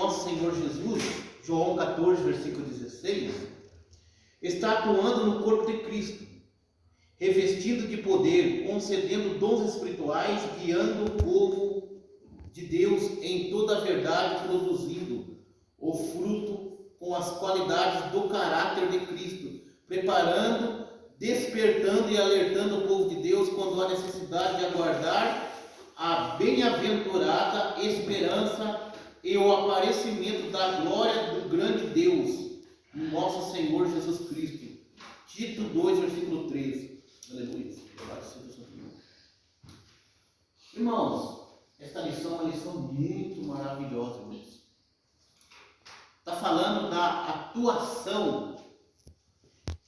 nosso Senhor Jesus, João 14, versículo 16, está atuando no corpo de Cristo, revestido de poder, concedendo dons espirituais, guiando o povo de Deus em toda a verdade, produzindo o fruto com as qualidades do caráter de Cristo, preparando, despertando e alertando o povo de Deus quando há necessidade de aguardar a bem-aventurada esperança e o aparecimento da glória do grande Deus, nosso Senhor Jesus Cristo. Tito 2, versículo 13. Aleluia. Irmãos, esta lição é uma lição muito maravilhosa, irmãos. Está falando da atuação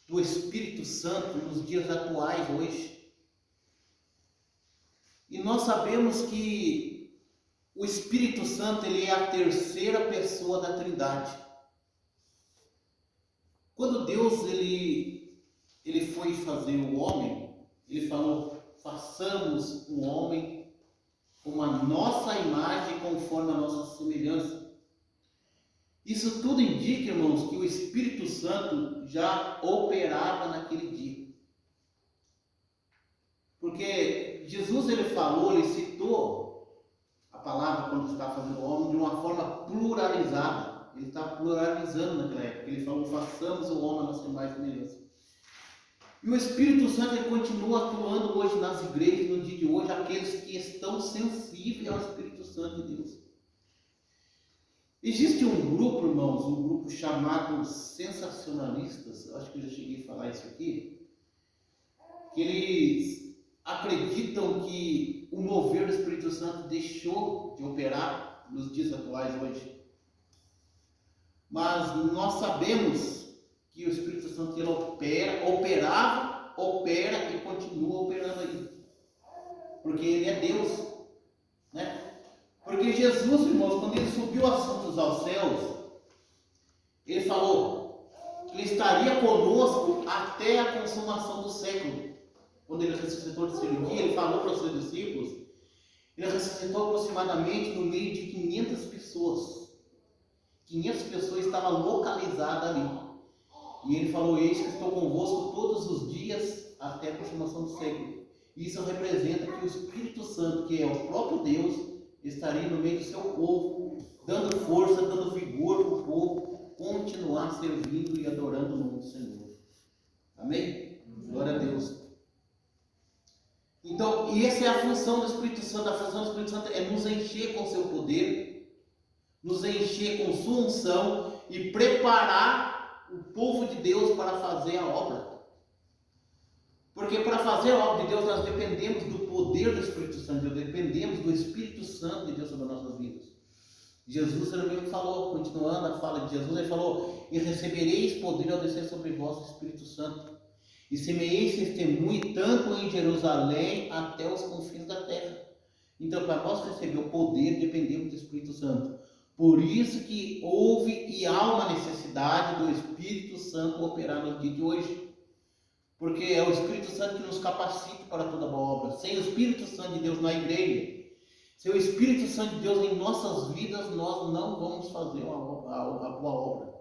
do Espírito Santo nos dias atuais hoje. E nós sabemos que o Espírito Santo ele é a terceira pessoa da Trindade. Quando Deus ele foi fazer o homem, ele falou: façamos o homem com a nossa imagem, conforme a nossa semelhança. Isso tudo indica, irmãos, que o Espírito Santo já operava naquele dia. Porque Jesus ele falou, ele citou a palavra quando está fazendo o homem de uma forma pluralizada. Ele está pluralizando naquela época. Ele falou: façamos o homem a nossa imagem e semelhança. E o Espírito Santo ele continua atuando hoje nas igrejas, no dia de hoje, aqueles que estão sensíveis ao Espírito Santo de Deus. Existe um grupo, irmãos, um grupo chamado sensacionalistas, eu acho que eu já cheguei a falar isso aqui, que eles acreditam que o mover do Espírito Santo deixou de operar nos dias atuais hoje. Mas nós sabemos que o Espírito Santo ele opera e continua operando aí. Porque ele é Deus, né? Porque Jesus, irmãos, quando ele subiu assuntos aos céus, ele falou que ele estaria conosco até a consumação do século. Quando ele ressuscitou no terceiro dia, ele falou para os seus discípulos, ele ressuscitou aproximadamente no meio de 500 pessoas. 500 pessoas estavam localizadas ali. E ele falou: eis que estou convosco todos os dias até a consumação do século. Isso representa que o Espírito Santo, que é o próprio Deus, estaria no meio do seu povo, dando força, dando vigor para o povo continuar servindo e adorando o nome do Senhor. Amém? Glória a Deus. Então, essa é a função do Espírito Santo. A função do Espírito Santo é nos encher com seu poder, nos encher com sua unção e preparar o povo de Deus para fazer a obra. Porque para fazer a obra de Deus nós dependemos do poder do Espírito Santo, nós dependemos do Espírito Santo de Deus sobre as nossas vidas. Jesus ele mesmo falou, continuando a fala de Jesus, ele falou: e recebereis poder ao descer sobre vós o Espírito Santo. E semeeis testemunho tanto em Jerusalém até os confins da terra. Então, para nós receber o poder, dependemos do Espírito Santo. Por isso que houve e há uma necessidade do Espírito Santo operar no dia de hoje. Porque é o Espírito Santo que nos capacita para toda boa obra. Sem o Espírito Santo de Deus na igreja, sem o Espírito Santo de Deus em nossas vidas, nós não vamos fazer a boa obra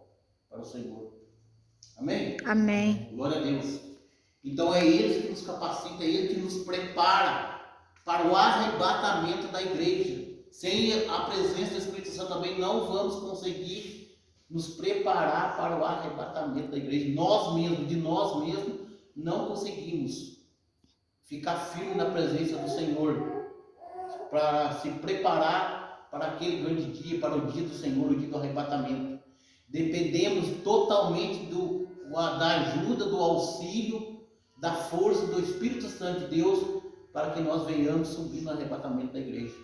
para o Senhor. Amém? Amém. Glória a Deus. Então é Ele que nos capacita, é Ele que nos prepara para o arrebatamento da igreja. Sem a presença do Espírito Santo também não vamos conseguir nos preparar para o arrebatamento da igreja. Nós mesmos, de nós mesmos, não conseguimos ficar firme na presença do Senhor para se preparar para aquele grande dia, para o dia do Senhor, o dia do arrebatamento. Dependemos totalmente da ajuda, do auxílio, da força do Espírito Santo de Deus para que nós venhamos subir no arrebatamento da igreja.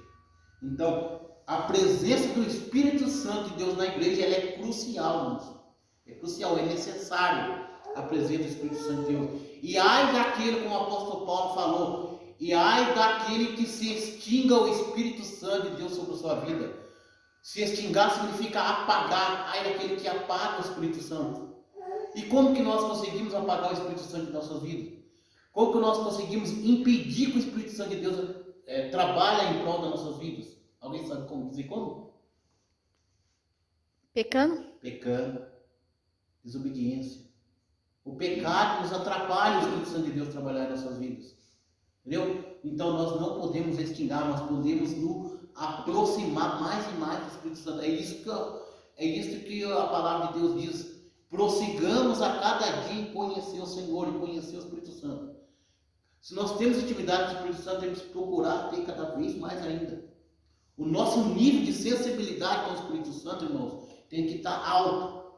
Então, a presença do Espírito Santo de Deus na igreja ela é crucial, irmãos. É crucial, é necessário a presença do Espírito Santo de Deus. E ai daquele, como o apóstolo Paulo falou, e ai daquele que se extinga o Espírito Santo de Deus sobre a sua vida. Se extingar significa apagar. Ai daquele que apaga o Espírito Santo. E como que nós conseguimos apagar o Espírito Santo de nossas vidas? Como que nós conseguimos impedir que o Espírito Santo de Deus trabalhe em prol das nossas vidas? Alguém sabe como dizer como? Pecando? Pecando. Desobediência. O pecado nos atrapalha o Espírito Santo de Deus trabalhar em nossas vidas. Entendeu? Então nós não podemos extinguir, mas podemos nos aproximar mais e mais do Espírito Santo. É isso que a palavra de Deus diz. Prossigamos a cada dia em conhecer o Senhor, em conhecer o Espírito Santo. Se nós temos intimidade com o Espírito Santo, temos que procurar ter cada vez mais ainda. O nosso nível de sensibilidade com o Espírito Santo, irmãos, tem que estar alto.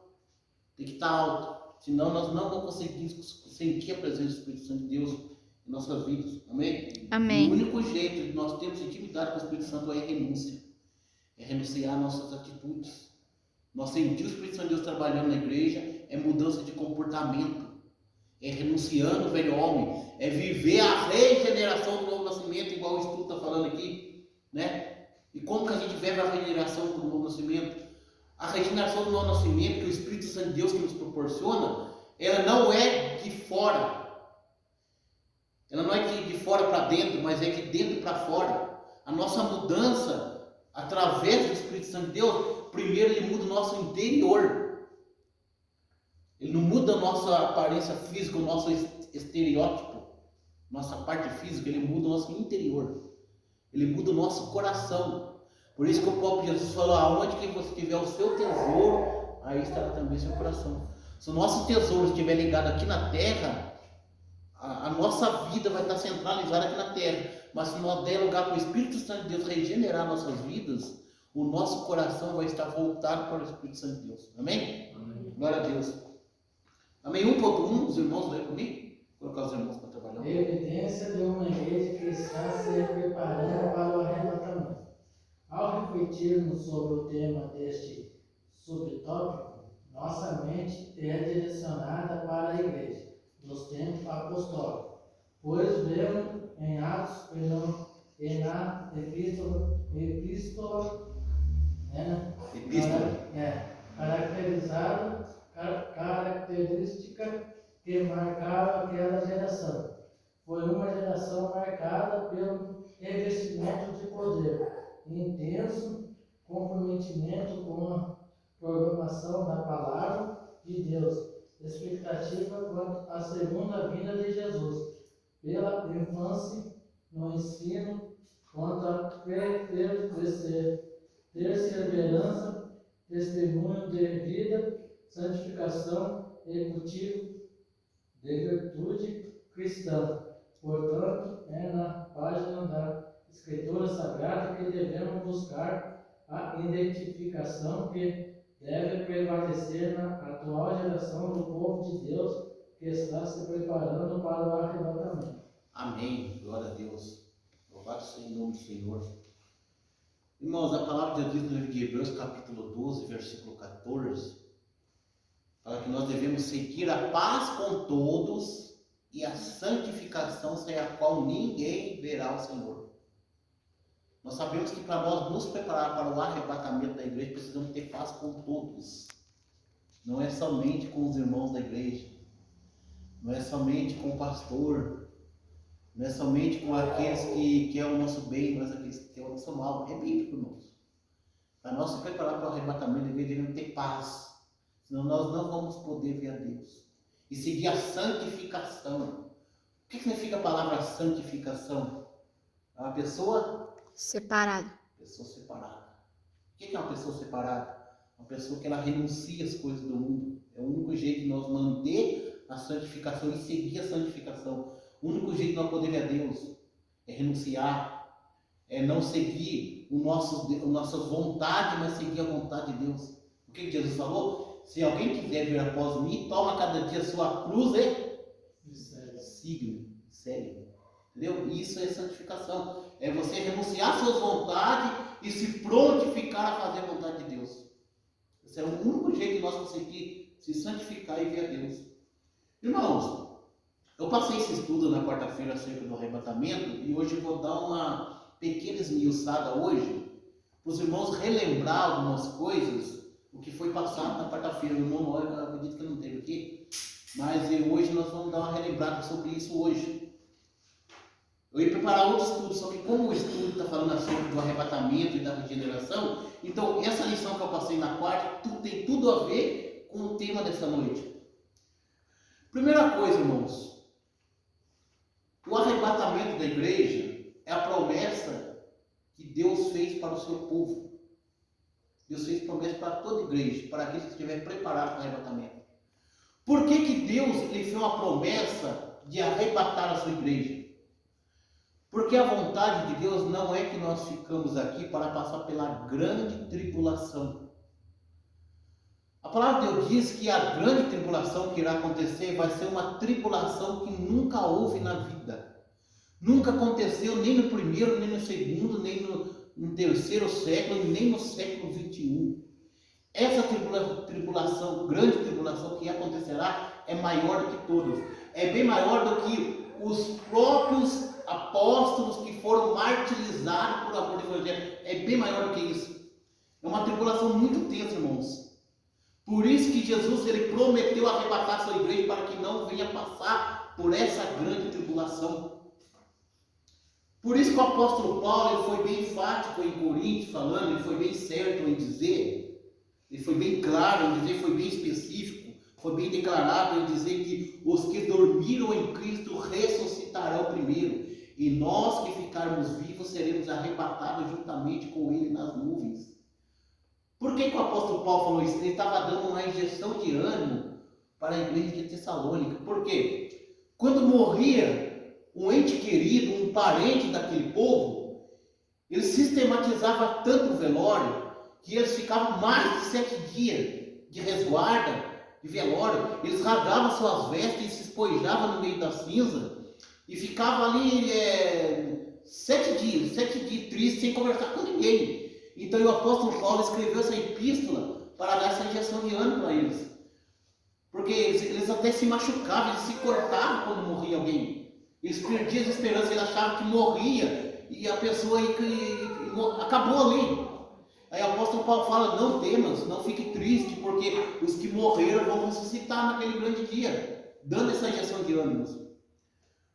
Tem que estar alto. Senão nós não vamos conseguir sentir a presença do Espírito Santo de Deus em nossas vidas. Amém? Amém. E o único jeito de nós termos intimidade com o Espírito Santo é renúncia. É renunciar às nossas atitudes. Nós sentir o Espírito Santo de Deus trabalhando na igreja é mudança de comportamento. É renunciando o velho homem. É viver a regeneração do novo nascimento, igual o estudo está falando aqui. Né? E como que a gente vive a regeneração do novo nascimento? A regeneração do novo nascimento, que o Espírito Santo de Deus que nos proporciona, ela não é de fora. Ela não é de fora para dentro, mas é de dentro para fora. A nossa mudança, através do Espírito Santo de Deus, primeiro ele muda o nosso interior. Ele não muda a nossa aparência física, o nosso estereótipo, nossa parte física, ele muda o nosso interior. Ele muda o nosso coração. Por isso que o próprio Jesus falou, aonde que você tiver o seu tesouro, aí estará também seu coração. Se o nosso tesouro estiver ligado aqui na terra, a nossa vida vai estar centralizada aqui na terra. Mas se nós der lugar para o Espírito Santo de Deus regenerar nossas vidas, o nosso coração vai estar voltado para o Espírito Santo de Deus. Amém? Amém. Glória a Deus. Amém? 1.1, os irmãos leem comigo? Vou colocar os irmãos para trabalhar. Evidência de uma igreja que está se preparando para o arrebatamento. Ao refletirmos sobre o tema deste subtópico, nossa mente é direcionada para a igreja nos tempos apostólicos, pois vemos em Atos e na epístola característica que marcava aquela geração. Foi uma geração marcada pelo revestimento de poder, intenso comprometimento com a programação da palavra de Deus, expectativa quanto à segunda vinda de Jesus, pela infância no ensino, quanto a perseverança, testemunho de vida, santificação e cultivo de virtude cristã. Portanto, é na página da Escritura Sagrada que devemos buscar a identificação que deve prevalecer na atual geração do povo de Deus que está se preparando para o arrebatamento. Amém. Glória a Deus. Louvado seja o nome do Senhor. Irmãos, a palavra de Deus diz no livro de Hebreus, capítulo 12, versículo 14, fala que nós devemos seguir a paz com todos e a santificação sem a qual ninguém verá o Senhor. Nós sabemos que para nós nos preparar para o arrebatamento da igreja, precisamos ter paz com todos. Não é somente com os irmãos da igreja. Não é somente com o pastor. Não é somente com aqueles que é o nosso bem, mas aqueles que é o nosso mal. É bíblico, irmãos. Para nós se preparar para o arrebatamento da igreja, devemos ter paz. Senão nós não vamos poder ver a Deus. E seguir a santificação. O que significa a palavra santificação? É uma pessoa Separado. Pessoa separada. O que é uma pessoa separada? Uma pessoa que ela renuncia às coisas do mundo. É o único jeito de nós manter a santificação e seguir a santificação. O único jeito de nós poder ver a Deus é renunciar, é não seguir nossas vontades, mas seguir a vontade de Deus. O que Jesus falou? Se alguém quiser vir após mim, toma cada dia a sua cruz e siga-me, segue-me. Entendeu? Isso é santificação. É você renunciar às suas vontades e se prontificar a fazer a vontade de Deus. Esse é o único jeito de nós conseguir se santificar e ver a Deus. Irmãos, eu passei esse estudo na quarta-feira acerca do arrebatamento e hoje eu vou dar uma pequena esmiuçada hoje para os irmãos relembrar algumas coisas, o que foi passado na quarta-feira. O irmão Nório, eu acredito que não teve aqui, mas hoje nós vamos dar uma relembrada sobre isso hoje. Eu ia preparar outro estudo, só que como o estudo está falando acerca do arrebatamento e da regeneração, então essa lição que eu passei na quarta, tudo tem tudo a ver com o tema dessa noite. Primeira coisa, irmãos, o arrebatamento da igreja é a promessa que Deus fez para o seu povo. Deus fez promessa para toda a igreja, para aqueles que estiverem preparados para o arrebatamento. Por que Deus lhe fez uma promessa de arrebatar a sua igreja? Porque a vontade de Deus não é que nós ficamos aqui para passar pela grande tribulação. A palavra de Deus diz que a grande tribulação que irá acontecer vai ser uma tribulação que nunca houve na vida. Nunca aconteceu nem no primeiro, nem no segundo, nem no terceiro século, nem no século 21. Essa tribulação, grande tribulação que acontecerá, é maior do que todas. É bem maior do que os próprios apóstolos que foram martirizados por amor do Evangelho. É bem maior do que isso. É uma tribulação muito tensa, irmãos. Por isso que Jesus ele prometeu arrebatar sua igreja para que não venha passar por essa grande tribulação. Por isso que o apóstolo Paulo ele foi bem enfático em Coríntios falando, ele foi bem certo em dizer, ele foi bem claro em dizer, foi bem específico, foi bem declarado em dizer que os que dormiram em Cristo ressuscitarão primeiro, e nós que ficarmos vivos seremos arrebatados juntamente com ele nas nuvens. Por que o apóstolo Paulo falou isso? Ele estava dando uma injeção de ânimo para a igreja de Tessalônica. Por quê? Quando morria um ente querido, um parente daquele povo, ele sistematizava tanto o velório que eles ficavam mais de 7 dias de resguarda, de velório. Eles rasgavam suas vestes e se espojavam no meio da cinza e ficavam ali 7 dias tristes, sem conversar com ninguém. Então o apóstolo Paulo escreveu essa epístola para dar essa injeção de ânimo para eles. Porque eles até se machucavam, eles se cortavam quando morria alguém. Eles perdiam as esperanças, eles achavam que morria e a pessoa acabou ali. Aí o apóstolo Paulo fala, não temas, não fique triste, porque os que morreram vão ressuscitar naquele grande dia, dando essa injeção de ânimo.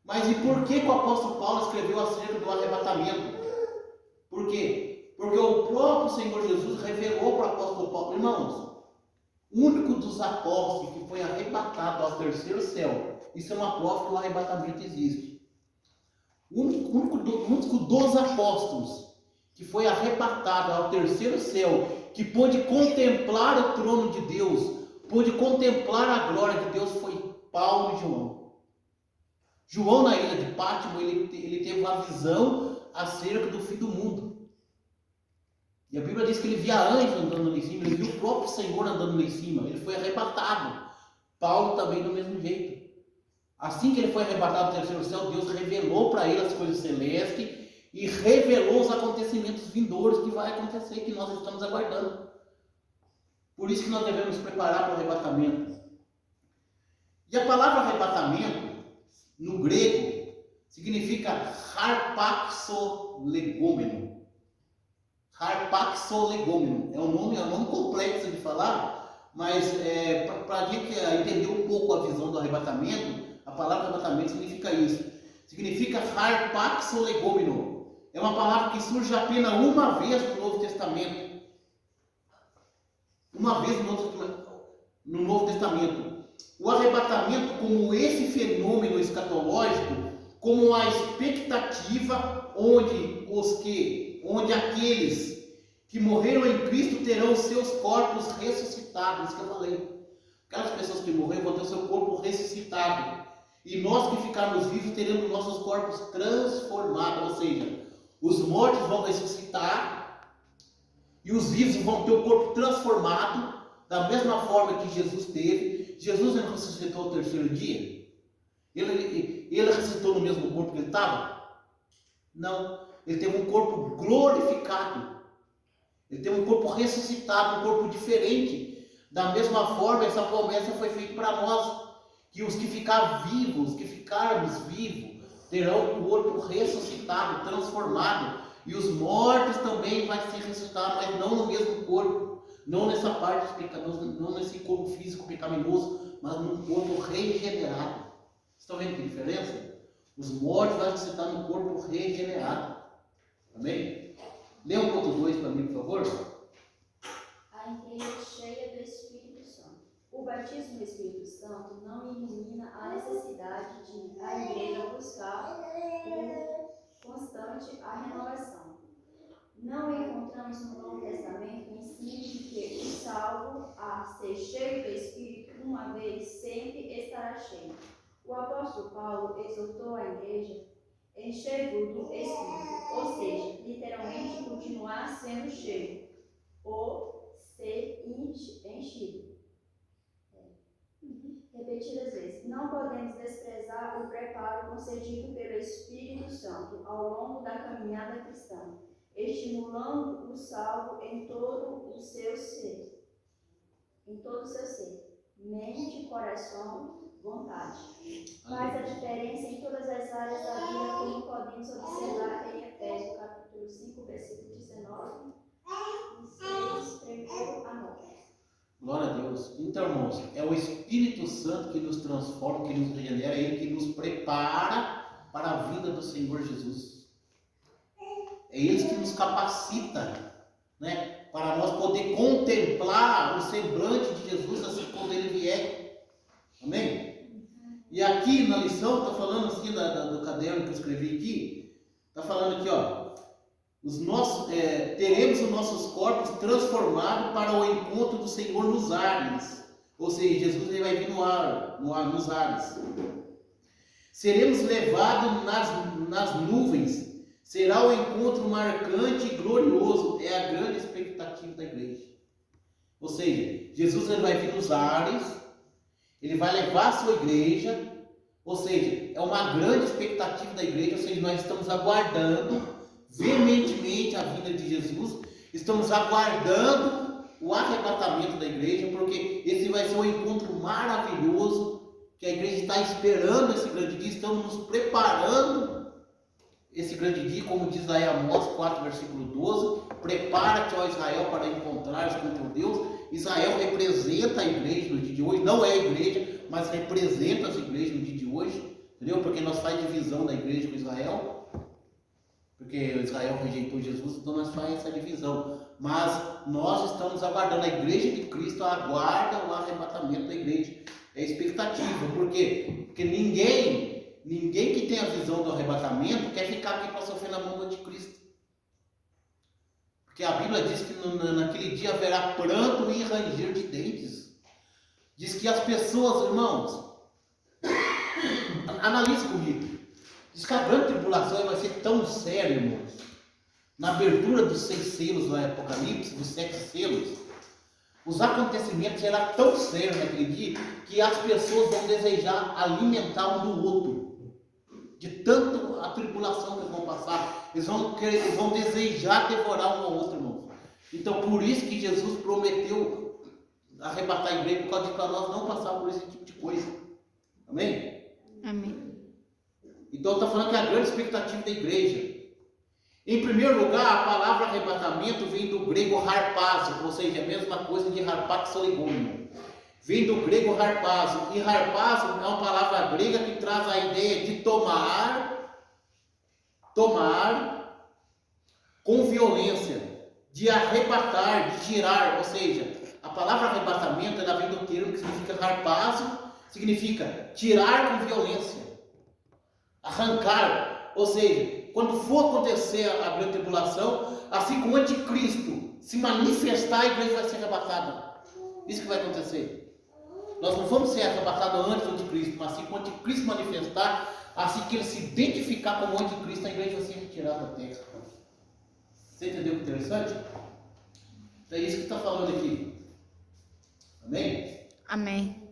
Mas e por que o apóstolo Paulo escreveu acerca do arrebatamento? Por quê? Porque o próprio Senhor Jesus revelou para o apóstolo Paulo, irmãos, o único dos apóstolos que foi arrebatado ao terceiro céu, isso é uma prova que o arrebatamento existe. O único dos apóstolos que foi arrebatado ao terceiro céu, que pôde contemplar o trono de Deus, pôde contemplar a glória de Deus, foi Paulo e João. João, na ilha de Pátimo, ele teve uma visão acerca do fim do mundo. E a Bíblia diz que ele via anjos andando lá em cima, ele viu o próprio Senhor andando lá em cima, ele foi arrebatado. Paulo também do mesmo jeito. Assim que ele foi arrebatado do terceiro céu, Deus revelou para ele as coisas celestes e revelou os acontecimentos vindouros que vai acontecer, que nós estamos aguardando. Por isso que nós devemos nos preparar para o arrebatamento. E a palavra arrebatamento, no grego, significa harpaxolegomeno. Harpaxolegomeno. É um nome complexo de falar, mas para a gente entender um pouco a visão do arrebatamento, a palavra arrebatamento significa isso. Significa harpaxolegomeno. É uma palavra que surge apenas uma vez no Novo Testamento. Uma vez no Novo Testamento. O arrebatamento como esse fenômeno escatológico, como a expectativa onde aqueles que morreram em Cristo terão seus corpos ressuscitados, isso que eu falei. Aquelas pessoas que morreram vão ter o seu corpo ressuscitado. E nós que ficarmos vivos teremos nossos corpos transformados, ou seja, os mortos vão ressuscitar e os vivos vão ter o corpo transformado da mesma forma que Jesus teve. Jesus não ressuscitou ao terceiro dia? Ele ressuscitou no mesmo corpo que ele estava? Não. Ele teve um corpo glorificado. Ele teve um corpo ressuscitado, um corpo diferente. Da mesma forma, essa promessa foi feita para nós, que os que ficarmos vivos, terão o corpo ressuscitado, transformado. E os mortos também vão ser ressuscitados, mas não no mesmo corpo, não nessa parte pecaminosa, não nesse corpo físico pecaminoso, mas num corpo regenerado. Estão vendo que diferença? Os mortos vão ressuscitar no corpo regenerado. Amém? Lê o ponto 2 para mim, por favor. A igreja cheia do O batismo no Espírito Santo não elimina a necessidade de a igreja buscar por constante a renovação. Não encontramos no Novo Testamento o ensino de que o salvo, a ser cheio do Espírito uma vez, sempre estará cheio. O apóstolo Paulo exortou a igreja encher-vos do Espírito, ou seja, literalmente continuar sendo cheio, ou ser enchido. Repetidas vezes. Não podemos desprezar o preparo concedido pelo Espírito Santo ao longo da caminhada cristã, estimulando o salvo em todo o seu ser. Mente, coração, vontade. Faz a diferença em todas as áreas da vida, como podemos observar em Efésios capítulo 5, versículo 19, 6, 1 a 9. Glória a Deus. Então, irmãos, é o Espírito Santo que nos transforma, que nos regenera, é Ele que nos prepara para a vinda do Senhor Jesus. É Ele que nos capacita, né, para nós poder contemplar o semblante de Jesus assim quando Ele vier. Amém? E aqui na lição, está falando assim do caderno que eu escrevi aqui, está falando aqui, ó. Teremos os nossos corpos transformados para o encontro do Senhor nos ares. Ou seja, Jesus ele vai vir no ar, nos ares. Seremos levados nas nuvens. Será o encontro marcante e glorioso. É a grande expectativa da igreja. Ou seja, Jesus ele vai vir nos ares. Ele vai levar a sua igreja. Ou seja, é uma grande expectativa da igreja. Ou seja, nós estamos aguardando veementemente a vinda de Jesus, estamos aguardando o arrebatamento da igreja, porque esse vai ser um encontro maravilhoso, que a igreja está esperando esse grande dia, estamos nos preparando esse grande dia, como diz lá em Amós 4, versículo 12, prepara-te, ó Israel, para encontrares com teu Deus. Israel representa a igreja no dia de hoje, não é a igreja, mas representa as igrejas no dia de hoje, entendeu? Porque nós faz divisão da igreja com Israel, porque Israel rejeitou Jesus, então nós fazemos essa divisão. Mas nós estamos aguardando, a igreja de Cristo aguarda o arrebatamento da igreja. É expectativa, por quê? Porque ninguém que tem a visão do arrebatamento quer ficar aqui para sofrer na mão do anticristo. Porque a Bíblia diz que naquele dia haverá pranto e ranger de dentes. Diz que as pessoas, irmãos, analise comigo. Diz que a grande tribulação vai ser tão séria, irmãos. Na abertura dos 6 selos do Apocalipse, dos 7 selos, os acontecimentos serão tão sérios naquele dia que as pessoas vão desejar alimentar um do outro. De tanto a tribulação que eles vão passar, eles vão desejar devorar um ao outro, irmãos. Então, por isso que Jesus prometeu arrebatar a igreja, por causa de para nós não passar por esse tipo de coisa. Amém? Amém. Então está falando que é a grande expectativa da igreja. Em primeiro lugar, a palavra arrebatamento vem do grego harpazo, ou seja, a mesma coisa de harpaxoligônio. Vem do grego harpazo. E harpazo é uma palavra grega que traz a ideia de tomar com violência, de arrebatar, de tirar. Ou seja, a palavra arrebatamento ela vem do termo que significa harpazo, significa tirar com violência. Arrancar, ou seja, quando for acontecer a grande tribulação, assim como o anticristo se manifestar, a igreja vai ser arrebatada. Isso que vai acontecer. Nós não vamos ser arrebatados antes do anticristo, mas assim que o anticristo manifestar, assim que ele se identificar como anticristo, a igreja vai ser retirada da terra. Você entendeu o que é interessante? É isso que está falando aqui. Amém? Amém.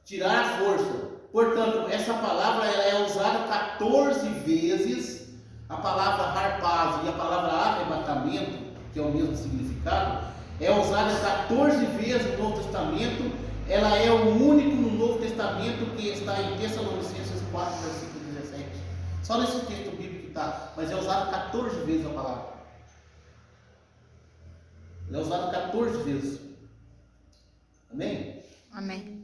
Tirar a força. Portanto, essa palavra ela é usada 14 vezes, a palavra harpazo e a palavra arrebatamento, que é o mesmo significado, é usada 14 vezes no Novo Testamento. Ela é o único no Novo Testamento que está em Tessalonicenses 4, versículo 17. Só nesse texto bíblico que está, mas é usada 14 vezes a palavra. Ela é usada 14 vezes. Amém? Amém.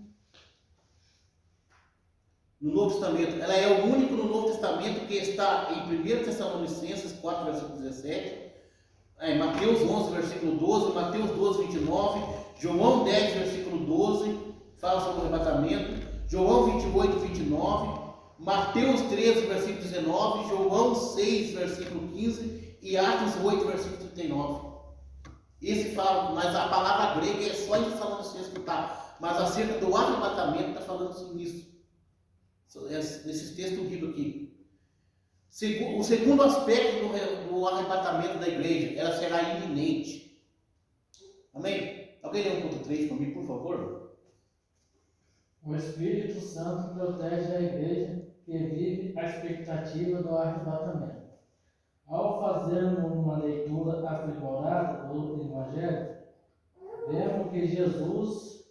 No Novo Testamento, ela é o único no Novo Testamento que está em 1 Tessalonicenses 4, versículo 17, em Mateus 11, versículo versículo 12, Mateus 12, 29, João 10, versículo 12, fala sobre o arrebatamento, João 28, 29, Mateus 13, versículo 19, João 6, versículo 15 e Atos 8, versículo 39. Esse fala, mas a palavra grega é só em Tessalonicenses que está, mas acerca do arrebatamento está falando nisso, nesses textos bíblicos aqui. O segundo aspecto do arrebatamento da igreja, ela será iminente. Amém? Alguém lê 1.3 para mim, por favor? O Espírito Santo protege a igreja que vive a expectativa do arrebatamento. Ao fazermos uma leitura aprimorada do Evangelho, vemos que Jesus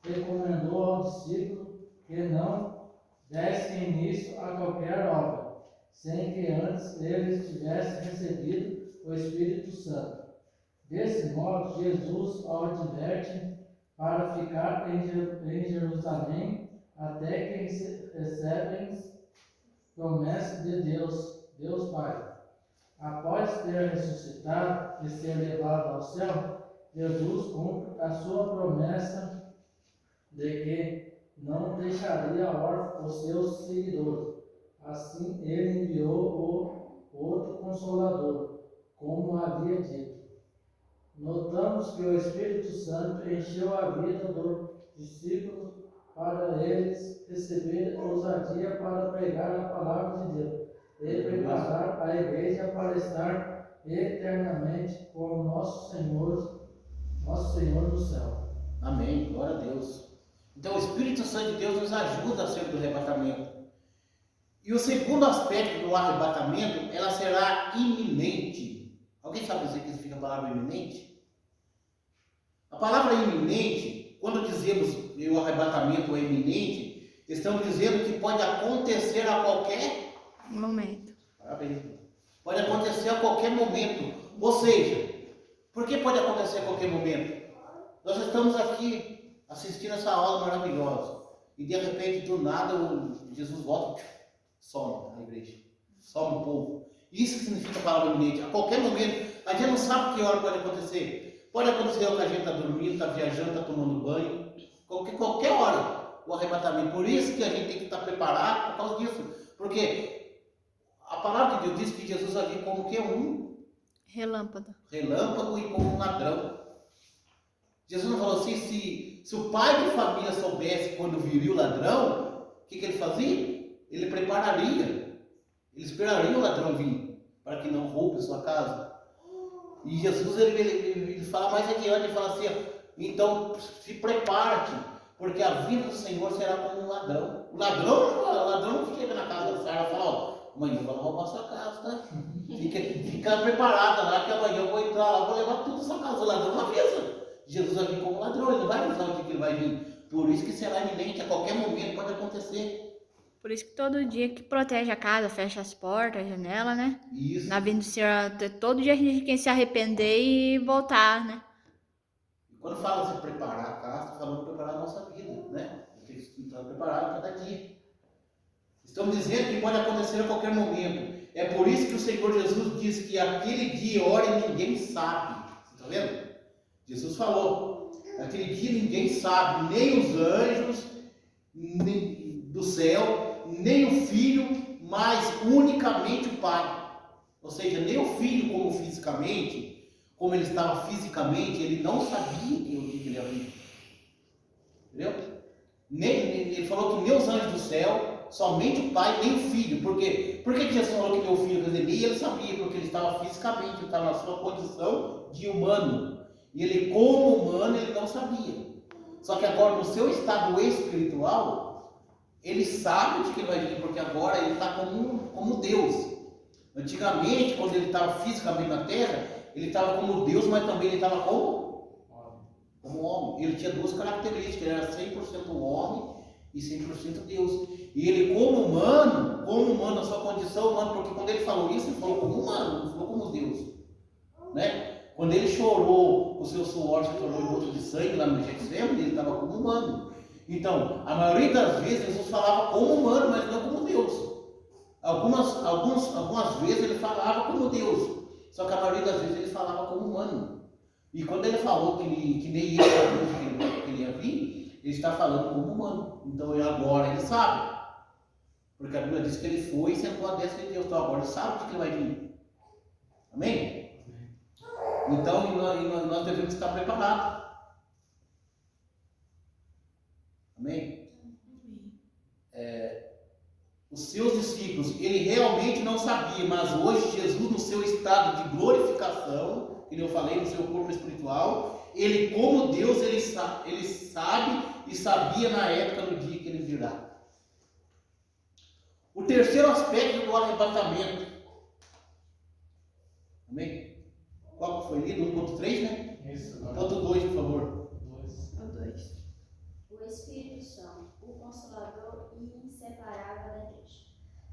recomendou ao discípulo que não desse início a qualquer obra, sem que antes eles tivessem recebido o Espírito Santo. Desse modo, Jesus adverte para ficar em Jerusalém até que recebem promessas de Deus Pai. Após ter ressuscitado e ser levado ao céu, Jesus cumpre a sua promessa de que não deixaria órfãos os seus seguidores. Assim, ele enviou o outro Consolador, como havia dito. Notamos que o Espírito Santo encheu a vida dos discípulos para eles receberem ousadia para pregar a palavra de Deus e preparar a igreja para estar eternamente com o nosso Senhor no céu. Amém, glória a Deus. Então o Espírito Santo de Deus nos ajuda acerca do arrebatamento. E o segundo aspecto do arrebatamento, ela será iminente. Alguém sabe dizer o que significa a palavra iminente? A palavra iminente, quando dizemos que o arrebatamento é iminente, estamos dizendo que pode acontecer a qualquer momento. Parabéns. Pode acontecer a qualquer momento. Ou seja, por que pode acontecer a qualquer momento? Nós estamos aqui assistindo essa aula maravilhosa e de repente, do nada, Jesus volta e some a igreja, some o povo. Isso que significa a palavra iminente. A qualquer momento, a gente não sabe que hora pode acontecer. Pode acontecer que a gente está dormindo, está viajando, está tomando banho. Qualquer hora o arrebatamento. Por isso que a gente tem que estar preparado por causa disso. Porque a palavra de Deus diz que Jesus vai vir como que um Relâmpago e como um ladrão. Jesus não falou assim, se o pai de família soubesse quando viria o ladrão, o que ele fazia? Ele prepararia, ele esperaria o ladrão vir, para que não roube a sua casa. E Jesus, ele fala mais adiante, ele fala assim, então se prepare, porque a vinda do Senhor será como um ladrão. O ladrão não chega na casa da Sara e fala, amanhã eu vou roubar a sua casa, tá? Fica preparada lá, que amanhã eu vou entrar lá, vou levar tudo a sua casa. O ladrão não avisa. Jesus vai vir como ladrão, ele não vai avisar o que ele vai vir. Por isso que será iminente, a qualquer momento pode acontecer. Por isso que todo dia que protege a casa, fecha as portas, a janela, né? Isso. Na vinda do Senhor, todo dia a gente tem que se arrepender e voltar, né? E quando fala de preparar a casa, está falando de preparar a nossa vida, né? Tem que estar preparado cada dia. Estamos dizendo que pode acontecer a qualquer momento. É por isso que o Senhor Jesus diz que aquele dia e hora ninguém sabe. Você está vendo? Jesus falou, aquele dia ninguém sabe, nem os anjos nem do céu, nem o Filho, mas unicamente o Pai. Ou seja, nem o Filho como ele estava fisicamente, ele não sabia que ele ia vir. Entendeu? Ele falou que nem os anjos do céu, somente o Pai, nem o Filho. Por quê? Por que Jesus falou que nem o Filho? Quer dizer, nem ele sabia, porque ele estava fisicamente, ele estava na sua condição de humano. E ele, como humano, ele não sabia. Só que agora, no seu estado espiritual, ele sabe de que ele vai vir, porque agora ele está como Deus. Antigamente, quando ele estava fisicamente na terra, ele estava como Deus, mas também ele estava como homem. Ele tinha duas características, ele era 100% homem e 100% Deus. E ele, como humano, na sua condição humana, porque quando ele falou isso, ele falou como humano, não falou como Deus. Né? Quando ele chorou, o seu suor se tornou em gota de sangue lá no Getsemane, ele estava como humano. Então, a maioria das vezes, Jesus falava como humano, mas não como Deus. Algumas vezes ele falava como Deus, só que a maioria das vezes ele falava como humano. E quando ele falou que nem ele sabia que ele ia vir, ele está falando como humano. Então agora ele sabe. Porque a Bíblia diz que ele foi e sentou à destra de Deus. Então agora ele sabe o que ele vai vir. Amém? Então nós devemos estar preparados. Amém? Os seus discípulos, ele realmente não sabia, mas hoje Jesus, no seu estado de glorificação, que eu falei, no seu corpo espiritual, ele como Deus, ele sabe e sabia na época, no dia que ele virá. O terceiro aspecto do arrebatamento. Amém? Qual que foi lido? 1.3, né? Isso. 1.2, por favor. 2. O Espírito Santo, o Consolador e inseparável da Igreja.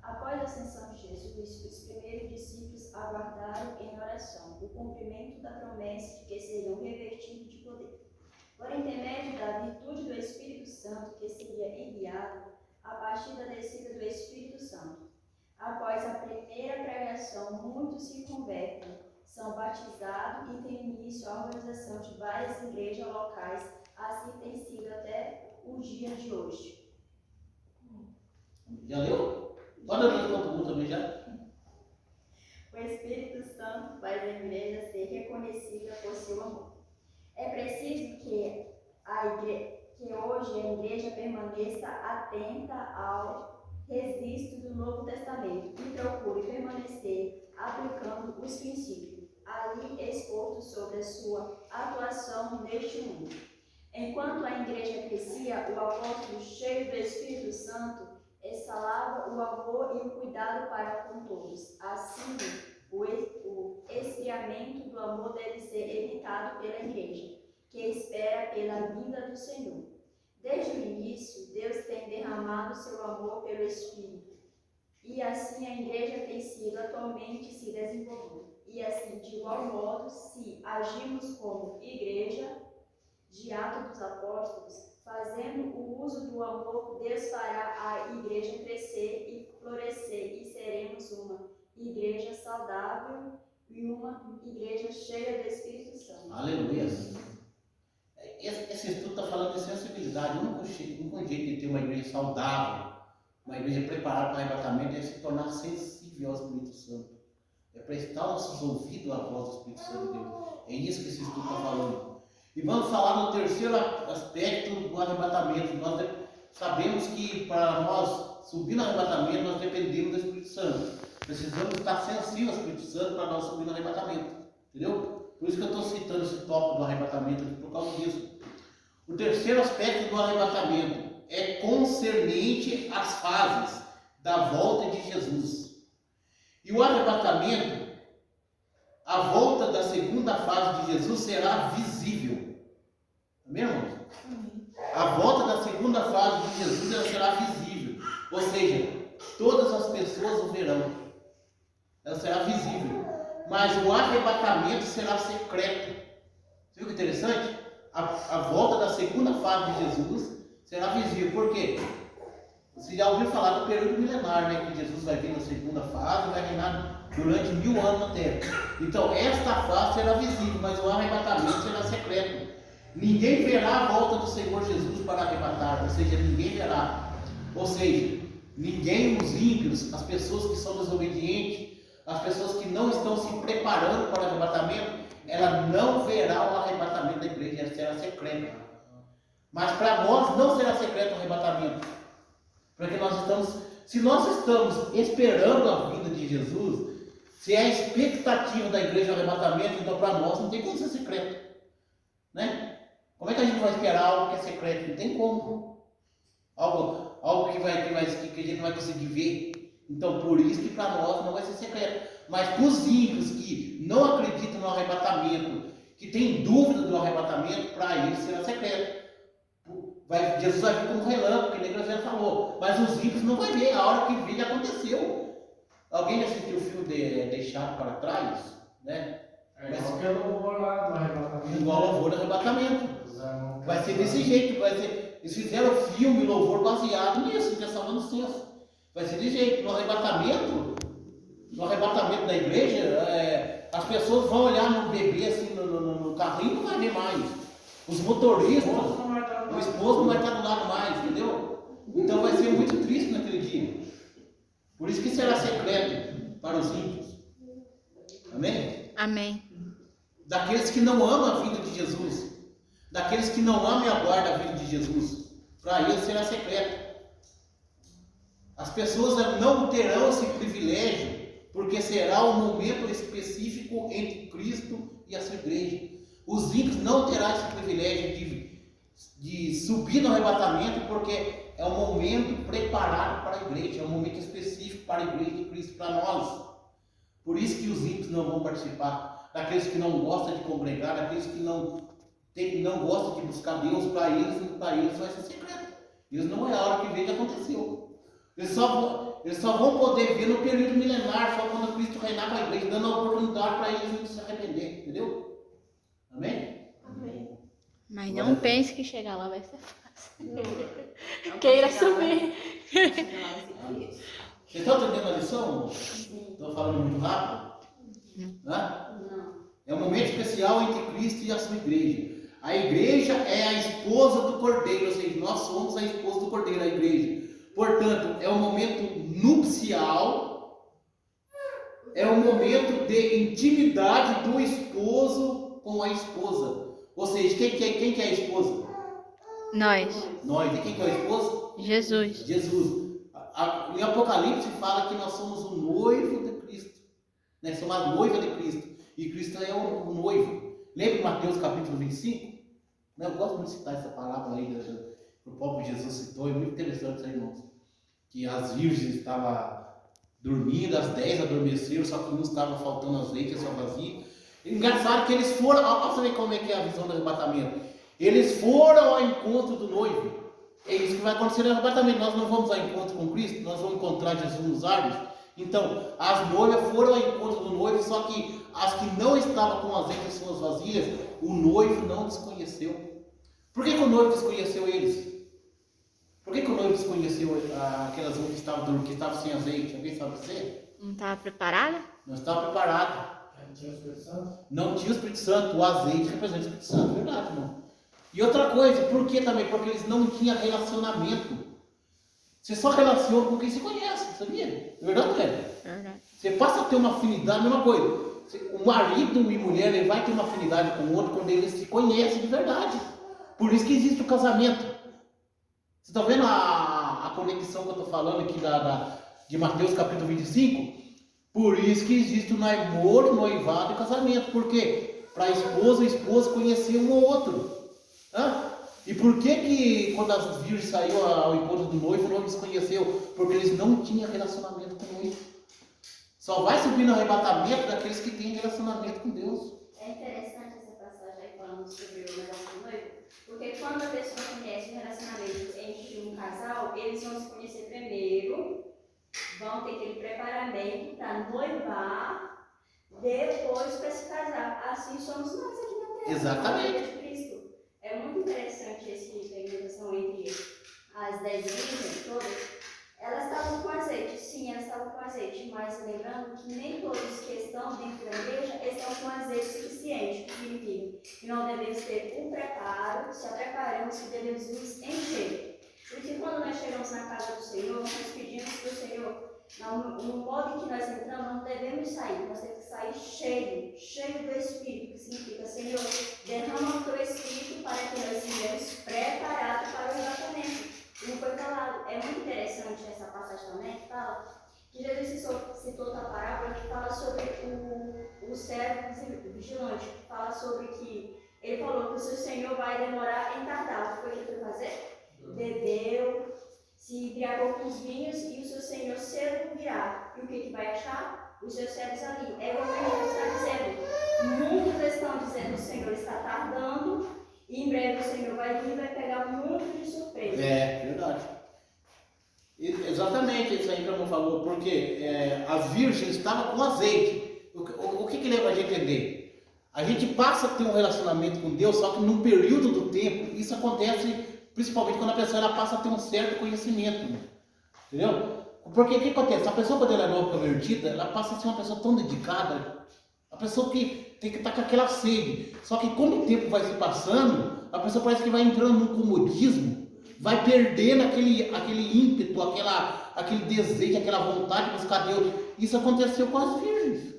Após a ascensão de Jesus, os primeiros discípulos aguardaram em oração o cumprimento da promessa de que seriam revestidos de poder. Por intermédio da virtude do Espírito Santo que seria enviado a partir da descida do Espírito Santo. Após a primeira pregação, muitos se convertem, são batizados e tem início a organização de várias igrejas locais. Assim tem sido até o dia de hoje. Já leu? Pode ler todo mundo também já? O Espírito Santo faz a igreja ser reconhecida por seu amor. É preciso que hoje a igreja permaneça atenta ao registro do Novo Testamento e procure permanecer aplicando os princípios ali expostos sobre a sua atuação neste mundo. Enquanto a igreja crescia, o apóstolo, cheio do Espírito Santo, exalava o amor e o cuidado para com todos. Assim, o esfriamento do amor deve ser evitado pela igreja, que espera pela vinda do Senhor. Desde o início, Deus tem derramado seu amor pelo Espírito, e assim a igreja tem sido atualmente se desenvolvendo. E assim, de igual modo, se agimos como igreja de Atos dos Apóstolos, fazendo o uso do amor, Deus fará a igreja crescer e florescer, e seremos uma igreja saudável e uma igreja cheia do Espírito Santo. Aleluia. Esse estudo está falando de sensibilidade. O único jeito de ter uma igreja saudável, uma igreja preparada para o arrebatamento, é se tornar sensível ao Espírito Santo. É prestar nossos ouvidos à voz do Espírito Santo de Deus. É isso que esse estudo está falando. E vamos falar no terceiro aspecto do arrebatamento. Nós sabemos que para nós subir no arrebatamento, nós dependemos do Espírito Santo. Precisamos estar sensíveis ao Espírito Santo para nós subir no arrebatamento. Entendeu? Por isso que eu estou citando esse tópico do arrebatamento aqui, por causa disso. O terceiro aspecto do arrebatamento é concernente às fases da volta de Jesus. E o arrebatamento, a volta da segunda fase de Jesus será visível. Amém, irmãos? A volta da segunda fase de Jesus ela será visível. Ou seja, todas as pessoas o verão. Ela será visível. Mas o arrebatamento será secreto. Você viu que interessante? A volta da segunda fase de Jesus será visível. Por quê? Você já ouviu falar do período milenar, né? Que Jesus vai vir na segunda fase e vai reinar durante 1000 anos na Terra. Então, esta fase será visível, mas o arrebatamento será secreto. Ninguém verá a volta do Senhor Jesus para arrebatar, ou seja, ninguém verá. Ou seja, ninguém, os ímpios, as pessoas que são desobedientes, as pessoas que não estão se preparando para o arrebatamento, ela não verá o arrebatamento da igreja, ela será secreta. Mas para nós não será secreto o arrebatamento. Porque se nós estamos esperando a vinda de Jesus, se é a expectativa da igreja o arrebatamento, então para nós não tem como ser secreto. Né? Como é que a gente vai esperar algo que é secreto? Não tem como. Algo que a gente não vai conseguir ver. Então, por isso que para nós não vai ser secreto. Mas para os ímpios que não acreditam no arrebatamento, que têm dúvida do arrebatamento, para eles será secreto. Jesus vai vir como relâmpago, que nem o José falou. Mas os ímpios não vai ver. A hora que vir já aconteceu. Alguém já assistiu o filme Deixado para Trás? Né? Igual que o louvor lá do arrebatamento. Igual o louvor do arrebatamento. Vai ser desse jeito. Eles fizeram filme, louvor baseado nisso, que é salvando senso. Vai ser desse jeito. No arrebatamento da igreja, as pessoas vão olhar no bebê, assim, no carrinho não vai ver mais. Os motoristas, o esposo não vai estar do lado mais, entendeu? Então vai ser muito triste naquele dia. Por isso que será secreto para os ímpios. Amém? Amém. Daqueles que não amam a vida de Jesus. Daqueles que não amam e aguardam a vida de Jesus. Para eles será secreto. As pessoas não terão esse privilégio, porque será um momento específico entre Cristo e a sua igreja. Os ímpios não terão esse privilégio de subir no arrebatamento, porque é um momento preparado para a igreja, é um momento específico para a igreja de Cristo, para nós. Por isso que os ímpios não vão participar. Daqueles que não gostam de congregar, daqueles que não gostam de buscar Deus, para eles vai ser secreto. Eles não é a hora que vê que aconteceu. Eles só vão poder ver no período milenar, só quando Cristo reinar com a igreja, dando a oportunidade para eles se arrepender, entendeu? Amém? Amém. Mas não pense que chegar lá vai ser fácil. Não Queira chegar lá, subir. chegar lá vai ser difícil. Vocês estão entendendo a lição? Sim. Estou falando muito rápido? Hã? Não. É um momento especial entre Cristo e a sua igreja. A igreja é a esposa do Cordeiro, ou seja, nós somos a esposa do Cordeiro, a igreja. Portanto, é um momento nupcial, é um momento de intimidade do esposo com a esposa. Ou seja, quem que é a esposa? Nós. Nós. E quem que é o esposo? Jesus. Jesus. Em Apocalipse fala que nós somos o noivo de Cristo. Né? Somos a noiva de Cristo. E Cristo é o noivo. Lembra em Mateus capítulo 25? Né? Eu gosto muito de citar essa palavra aí, que o próprio Jesus citou. É muito interessante isso aí, irmãos. Que as virgens estavam dormindo, as 10 adormeceram, só que uns estavam faltando azeite, só vazio. Engraçado que eles foram, olha pra ver como é que é a visão do arrebatamento. Eles foram ao encontro do noivo. É isso que vai acontecer no arrebatamento. Nós não vamos ao encontro com Cristo, nós vamos encontrar Jesus nos ares. Então, as noivas foram ao encontro do noivo, só que as que não estavam com azeite em suas vasilhas, o noivo não desconheceu. Por que o noivo desconheceu eles? Por que o noivo desconheceu aquelas que estavam sem azeite? Alguém sabe dizer? Não estava preparada? Não estava preparado. Não tinha o Espírito Santo? Não tinha o Espírito Santo. O azeite representa o Espírito Santo, verdade, irmão. E outra coisa, por que também? Porque eles não tinham relacionamento. Você só relaciona com quem se conhece, sabia? É verdade, não é? Verdade. Você passa a ter uma afinidade, a mesma coisa. O marido e mulher, ele vai ter uma afinidade com o outro quando eles se conhecem de verdade. Por isso que existe o casamento. Você está vendo a conexão que eu estou falando aqui de Mateus capítulo 25? Por isso que existe o namoro, noivado e casamento. Por quê? Para a esposa e o esposo conhecer um ao outro. Hã? E por que quando as virgens saíram ao encontro do noivo, o noivo se conheceu? Porque eles não tinham relacionamento com o noivo. Só vai subir no arrebatamento daqueles que têm relacionamento com Deus. É interessante essa passagem aí falando sobre o negócio do noivo, porque quando a pessoa conhece o relacionamento entre um casal, eles vão se conhecer primeiro, vão ter aquele preparamento para noivar, depois para se casar. Assim somos nós aqui na Terra. Exatamente. De Cristo. É muito interessante essa ligação entre as 10 virgens todas. Elas estavam com azeite, sim, elas estavam com azeite, mas lembrando que nem todos que estão dentro da igreja estão com azeite suficiente, que significa que nós devemos ter um preparo, se preparamos e devemos nos encher. Porque quando nós chegamos na casa do Senhor, nós pedimos para o Senhor, no modo em que nós entramos, não devemos sair, nós temos que sair cheio do Espírito, que significa, Senhor, derrama o teu Espírito para que nós sejamos preparados para o arrebatamento. Não foi falado. É muito interessante essa passagem também, que fala que Jesus citou outra parábola que fala sobre o servo vigilante, que fala sobre que ele falou que o seu Senhor vai demorar em tardar. O que foi que ele foi fazer? Bebeu, se embriagou com os vinhos e o seu Senhor cedo virá. E o que vai achar? Os seus servos ali. É o que Jesus está dizendo. Muitos estão dizendo que o Senhor está tardando. E em breve o Senhor vai vir e vai pegar muito de surpresa. É, verdade. Exatamente isso aí que a irmã falou, porque as virgens estavam com azeite. O que leva a gente a entender? A gente passa a ter um relacionamento com Deus, só que num período do tempo, isso acontece principalmente quando a pessoa ela passa a ter um certo conhecimento. Né? Entendeu? Porque o que acontece? A pessoa, quando ela é nova convertida, ela passa a ser uma pessoa tão dedicada. A pessoa que tem que estar com aquela sede. Só que como o tempo vai se passando, a pessoa parece que vai entrando num comodismo, vai perdendo aquele ímpeto, aquele desejo, aquela vontade de buscar Deus. Isso aconteceu com as virgens.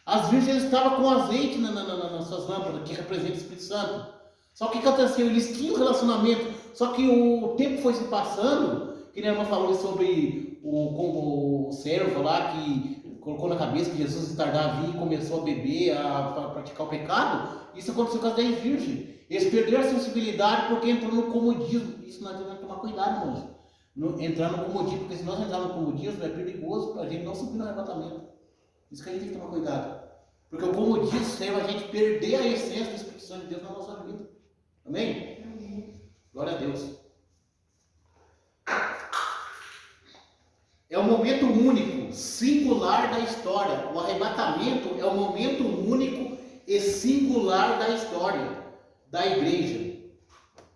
As virgens estavam com azeite nas suas lâmpadas, que representa o Espírito Santo. Só que o que aconteceu? Eles tinham relacionamento, só que o tempo foi se passando, que a irmã falou sobre o servo lá que colocou na cabeça que Jesus tardava a vir e começou a beber, a praticar o pecado. Isso aconteceu com as 10 virgens. Eles perderam a sensibilidade porque entrou no comodismo. Isso nós temos que tomar cuidado, irmãos. Entrar no comodismo, porque se nós entrarmos no comodismo é perigoso para a gente não subir no arrebatamento. Isso que a gente tem que tomar cuidado. Porque o comodismo serve a gente perder a essência do Espírito Santo de Deus na nossa vida. Amém? Amém. Glória a Deus. É um momento único, singular da história. O arrebatamento é um momento único e singular da história da igreja.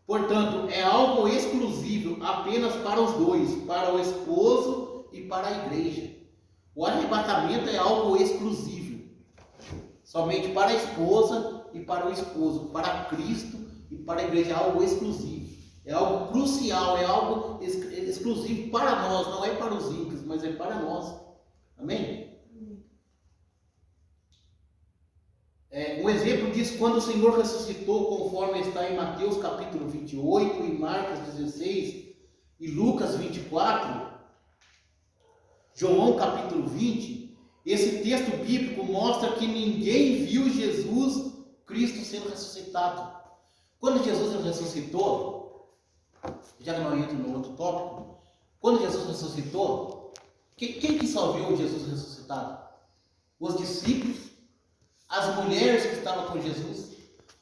Portanto, é algo exclusivo apenas para os dois, para o esposo e para a igreja. O arrebatamento é algo exclusivo, somente para a esposa e para o esposo, para Cristo e para a igreja. É algo exclusivo, é algo crucial, é algo exclusivo para nós, não é para os ímpios, mas é para nós. Amém? Um exemplo disso, quando o Senhor ressuscitou, conforme está em Mateus capítulo 28, em Marcos 16 e Lucas 24, João capítulo 20, esse texto bíblico mostra que ninguém viu Jesus Cristo sendo ressuscitado. Quando Jesus ressuscitou, já não entro no outro tópico, quando Jesus ressuscitou, quem que só viu Jesus ressuscitado? Os discípulos, as mulheres que estavam com Jesus,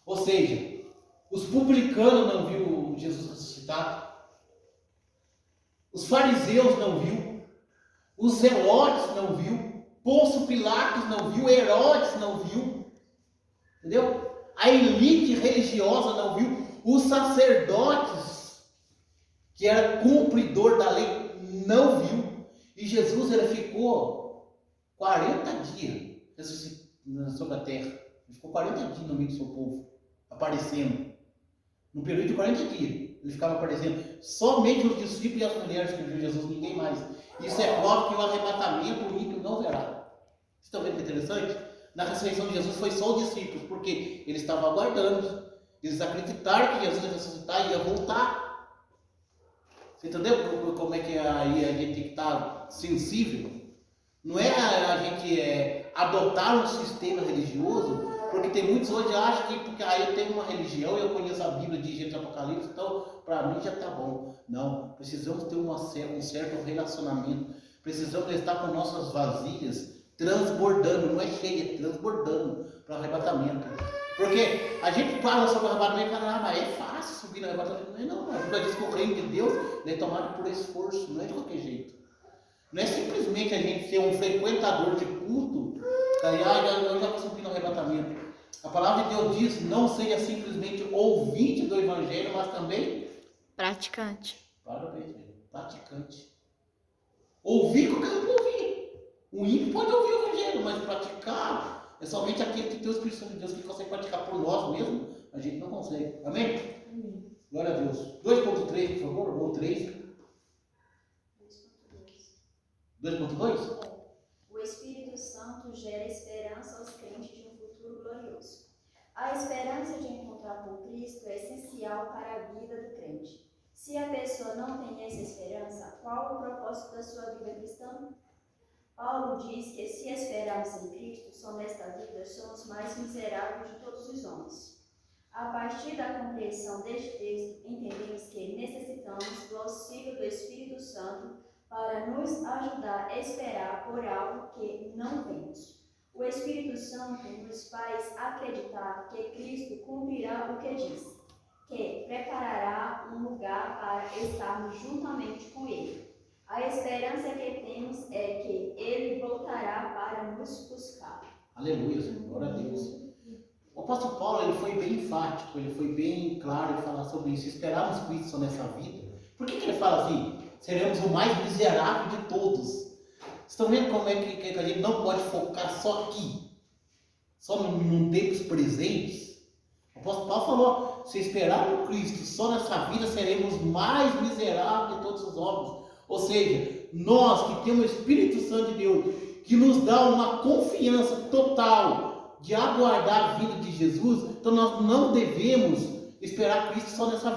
ou seja, os publicanos não viu Jesus ressuscitado, os fariseus não viu, os zelotes não viu, Pôncio Pilatos não viu, Herodes não viu, entendeu? A elite religiosa não viu, os sacerdotes, que era cumpridor da lei, não viu, e Jesus ele ficou 40 dias sobre a terra, ele ficou 40 dias no meio do seu povo, aparecendo, no período de 40 dias, ele ficava aparecendo, somente os discípulos e as mulheres que viram Jesus, ninguém mais. Isso é prova que o arrebatamento o ímpio não verá. Vocês estão vendo que interessante? Na ressurreição de Jesus foi só os discípulos, porque eles estavam aguardando. Eles acreditaram que Jesus ia ressuscitar e ia voltar. Você entendeu como é que aí a gente tem que estar sensível? Não é a gente adotar um sistema religioso, porque tem muitos hoje que acham que porque eu tenho uma religião, eu conheço a Bíblia de Gênesis e Apocalipse, então para mim já está bom. Não, precisamos ter um certo relacionamento, precisamos estar com nossas vasilhas transbordando, não é cheia, é transbordando para o arrebatamento. Porque a gente fala sobre o arrebatamento e fala, mas é fácil subir no arrebatamento. Não, a Bíblia diz que o reino de Deus é tomado por esforço, não é de qualquer jeito. Não é simplesmente a gente ser um frequentador de culto, eu já vou subir no arrebatamento. A palavra de Deus diz, não seja simplesmente ouvinte do Evangelho, mas também praticante. Parabéns, praticante. Ouvir qualquer um pode ouvir. O ímpio pode ouvir o Evangelho, mas praticar é somente aquele que tem o Espírito Santo de Deus que consegue praticar por nós mesmos. A gente não consegue. Amém? Amém. Glória a Deus. 2.3, por favor, ou 3. 2.2? O Espírito Santo gera esperança aos crentes de um futuro glorioso. A esperança de encontrar com Cristo é essencial para a vida do crente. Se a pessoa não tem essa esperança, qual o propósito da sua vida cristã? Paulo diz que se esperamos em Cristo, só nesta vida somos mais miseráveis de todos os homens. A partir da compreensão deste texto, entendemos que necessitamos do auxílio do Espírito Santo para nos ajudar a esperar por algo que não vemos. O Espírito Santo nos faz acreditar que Cristo cumprirá o que diz, que preparará um lugar para estarmos juntamente com Ele. A esperança que temos é que Ele voltará para nos buscar. Aleluia, glória a Deus. O apóstolo Paulo ele foi bem enfático, ele foi bem claro em falar sobre isso. Esperarmos Cristo só nessa vida. Por que ele fala assim? Seremos o mais miserável de todos. Estão vendo como é que a gente não pode focar só aqui? só num tempos presentes. O apóstolo Paulo falou, se esperar no Cristo só nessa vida, seremos mais miseráveis de todos os homens. Ou seja, nós que temos o Espírito Santo de Deus, que nos dá uma confiança total de aguardar a vida de Jesus, então nós não devemos esperar Cristo só nessa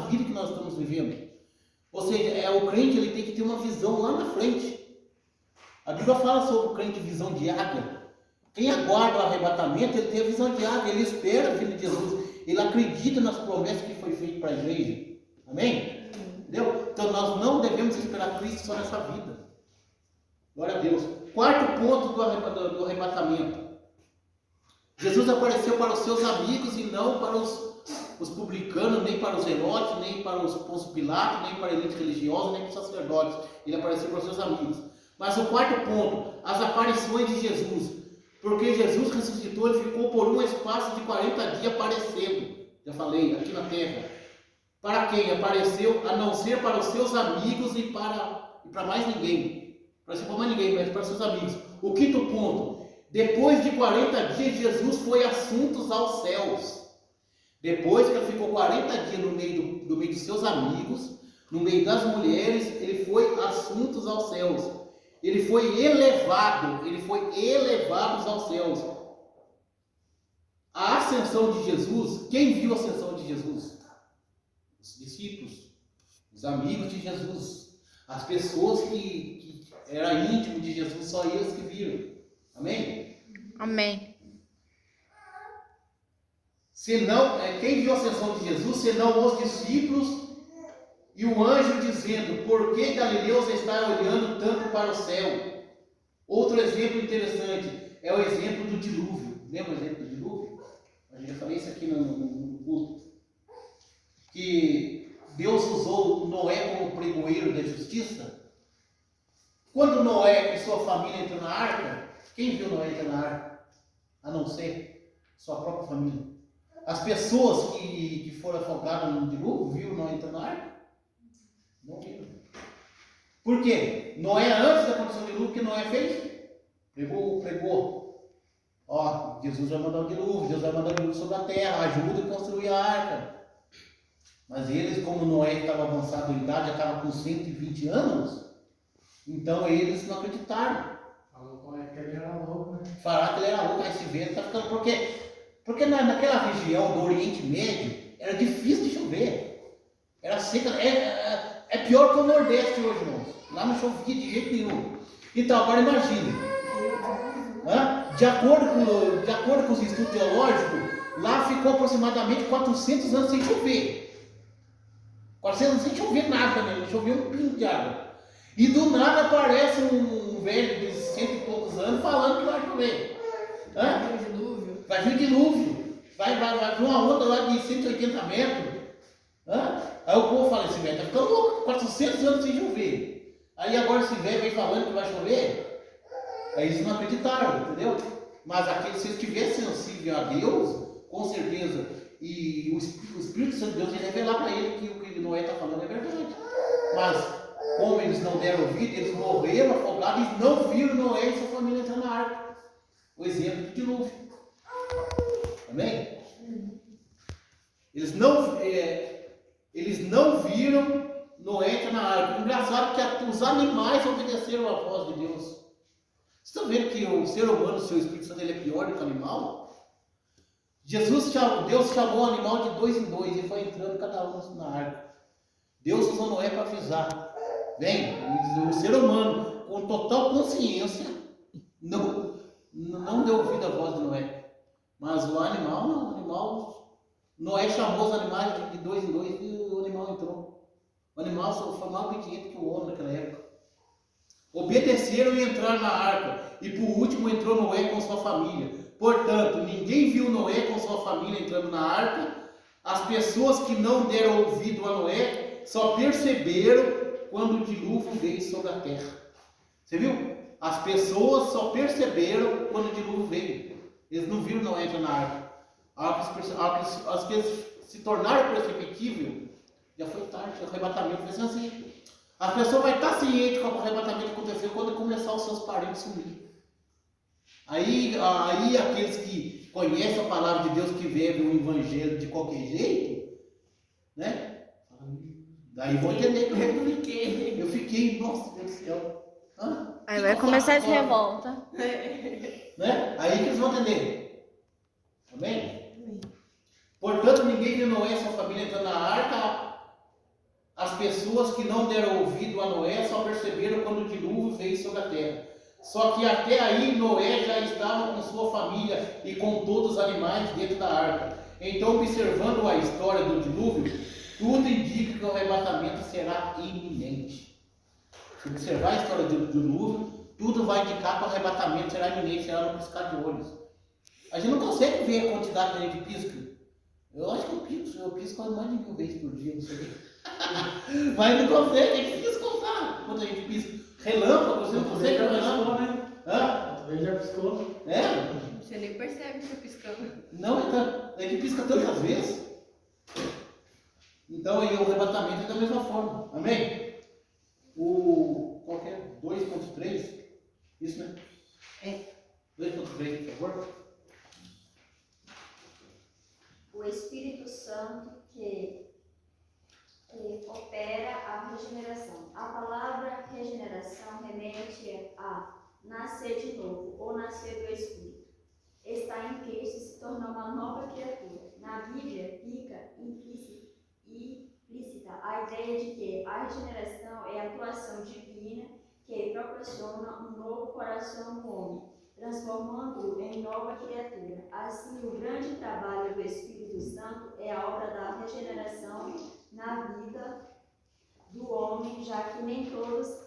vida que nós estamos vivendo. Ou seja, o crente ele tem que ter uma visão lá na frente. A Bíblia fala sobre o crente de visão de águia. Quem aguarda o arrebatamento, ele tem a visão de águia, ele espera a vida de Jesus, ele acredita nas promessas que foi feito para a igreja. Amém? Entendeu? Então nós não devemos esperar Cristo só nessa vida. Glória a Deus. Quarto ponto do arrebatamento. Jesus apareceu para os seus amigos e não para os publicanos, nem para os herodes, nem para os Pôncio Pilatos, nem para a elite religiosa, nem para os sacerdotes. Ele apareceu para os seus amigos. Mas o quarto ponto, as aparições de Jesus. Porque Jesus ressuscitou, ele ficou por um espaço de 40 dias aparecendo. Já falei, aqui na terra. Para quem apareceu, a não ser para os seus amigos e para mais ninguém. Para ser para mais ninguém, mas para os seus amigos. O quinto ponto, depois de 40 dias, Jesus foi assunto aos céus. Depois que ele ficou 40 dias no meio dos seus amigos, no meio das mulheres, ele foi assunto aos céus. Ele foi elevado aos céus. A ascensão de Jesus, quem viu a ascensão de Jesus? Os discípulos, os amigos de Jesus, as pessoas que eram íntimos de Jesus, só eles que viram. Amém? Amém. Senão, quem viu a ascensão de Jesus, senão os discípulos e o anjo dizendo, por que Galileus está olhando tanto para o céu? Outro exemplo interessante é o exemplo do dilúvio. Lembra o exemplo do dilúvio? Eu já falei isso aqui no culto. Que Deus usou Noé como pregoeiro da justiça. Quando Noé e sua família entram na arca, quem viu Noé entrar na arca? A não ser sua própria família. As pessoas que foram afogadas no dilúvio, viram Noé entrar na arca? Não viram. Por quê? Noé, antes da condição do dilúvio, o que Noé fez? Pregou. Ó, Jesus vai mandar o dilúvio, Deus vai mandar o dilúvio sobre a terra, ajuda a construir a arca. Mas eles, como Noé estava avançado em idade, já estava com 120 anos, então eles não acreditaram. Falou que ele era louco, né? Falaram que ele era louco, esse vento está ficando. Porque naquela região do Oriente Médio era difícil de chover. Era seca. É pior que o Nordeste hoje, irmãos. Lá não chovia de jeito nenhum. Então, agora imagine. De acordo com os estudos geológicos, lá ficou aproximadamente 400 anos sem chover. 400 anos sem chover nada também, não chovia um pingo de água. E do nada aparece um velho de 100 e poucos anos falando que vai chover. Vai vir dilúvio. Vai vir uma onda lá de 180 metros. Aí o povo fala, esse velho está ficando louco, 400 anos sem chover. Aí agora esse velho vem falando que vai chover. Aí eles não acreditaram, entendeu? Mas aqueles, se eles estivessem sensíveis a Deus, com certeza, e o Espírito Santo de Deus ia revelar para ele que o que Noé está falando é verdade. Mas, como eles não deram ouvido, eles morreram afogados e não viram Noé e sua família entrar na arca. O exemplo do dilúvio. Amém? Eles não viram Noé entrar na arca. Engraçado que os animais obedeceram a voz de Deus. Vocês estão vendo que o ser humano, o seu Espírito Santo, ele é pior do que o animal? Deus chamou o animal de 2 em 2 e foi entrando cada um na arca. Deus usou Noé para avisar. Vem, o ser humano, com total consciência, não deu ouvido à voz de Noé. Mas o animal não. O animal, Noé chamou os animais de 2 em 2 e o animal entrou. O animal foi mais obediente que o homem naquela época. Obedeceram e entraram na arca. E por último entrou Noé com sua família. Portanto, ninguém viu Noé com sua família entrando na arca. As pessoas que não deram ouvido a Noé só perceberam quando o dilúvio veio sobre a terra. Você viu? As pessoas só perceberam quando o dilúvio veio. Eles não viram Noé entrar na arca. As que eles se tornaram perceptíveis, já foi tarde, o arrebatamento vai ser assim. A pessoa vai estar ciente como o arrebatamento aconteceu quando começar os seus parentes sumir. Aí aqueles que conhecem a palavra de Deus, que vivem o evangelho de qualquer jeito, né? Daí vão entender que eu fiquei, nossa Deus do céu. Hã? Aí Que vai que eu começar faço essa agora? revolta. Né? Aí que eles vão entender. Amém? Portanto, ninguém viu Noé e sua família entrando na arca. As pessoas que não deram ouvido a Noé só perceberam quando o dilúvio veio sobre a terra. Só que até aí Noé já estava com sua família e com todos os animais dentro da arca. Então, observando a história do dilúvio, tudo indica que o arrebatamento será iminente. Se observar a história do dilúvio, tudo vai indicar que o arrebatamento será iminente, será no piscar de olhos. A gente não consegue ver a quantidade que a gente pisca. Eu acho que eu pisco mais de 1000 vezes por dia, não sei. Mas não consegue, é difícil contar quando a gente pisca. Relâmpago, você não consegue ver relâmpago, né? Hã? Ele já piscou. É? Você nem percebe que tá piscando. Não, então, a gente pisca tantas vezes. Então, aí, o arrebatamento é da mesma forma. Amém? Qual que é? 2.3? Isso, né? É. 2.3, por favor. O Espírito Santo que opera a regeneração. A palavra regeneração remete a nascer de novo ou nascer do Espírito. Está em Cristo e se tornar uma nova criatura. Na Bíblia fica implícita a ideia de que a regeneração é a atuação divina que proporciona um novo coração no homem, transformando-o em nova criatura. Assim, o grande trabalho do Espírito Santo é a obra da regeneração na vida do homem, já que nem todos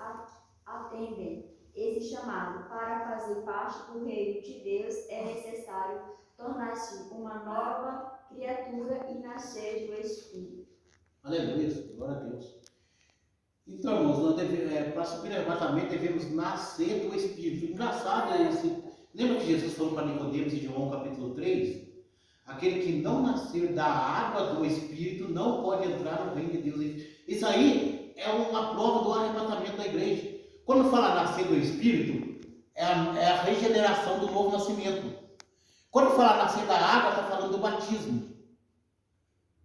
atendem esse chamado. Para fazer parte do reino de Deus é necessário tornar-se uma nova criatura e nascer do Espírito. Aleluia, glória a Deus. Então, irmãos, para subir o arrebatamento devemos nascer do Espírito. Engraçado é esse. Lembra que Jesus falou para Nicodemos em João capítulo 3? Aquele que não nascer da água do Espírito não pode entrar no reino de Deus. Isso aí é uma prova do arrebatamento da igreja. Quando fala nascer do Espírito, é a regeneração do novo nascimento. Quando fala nascer da água, está falando do batismo.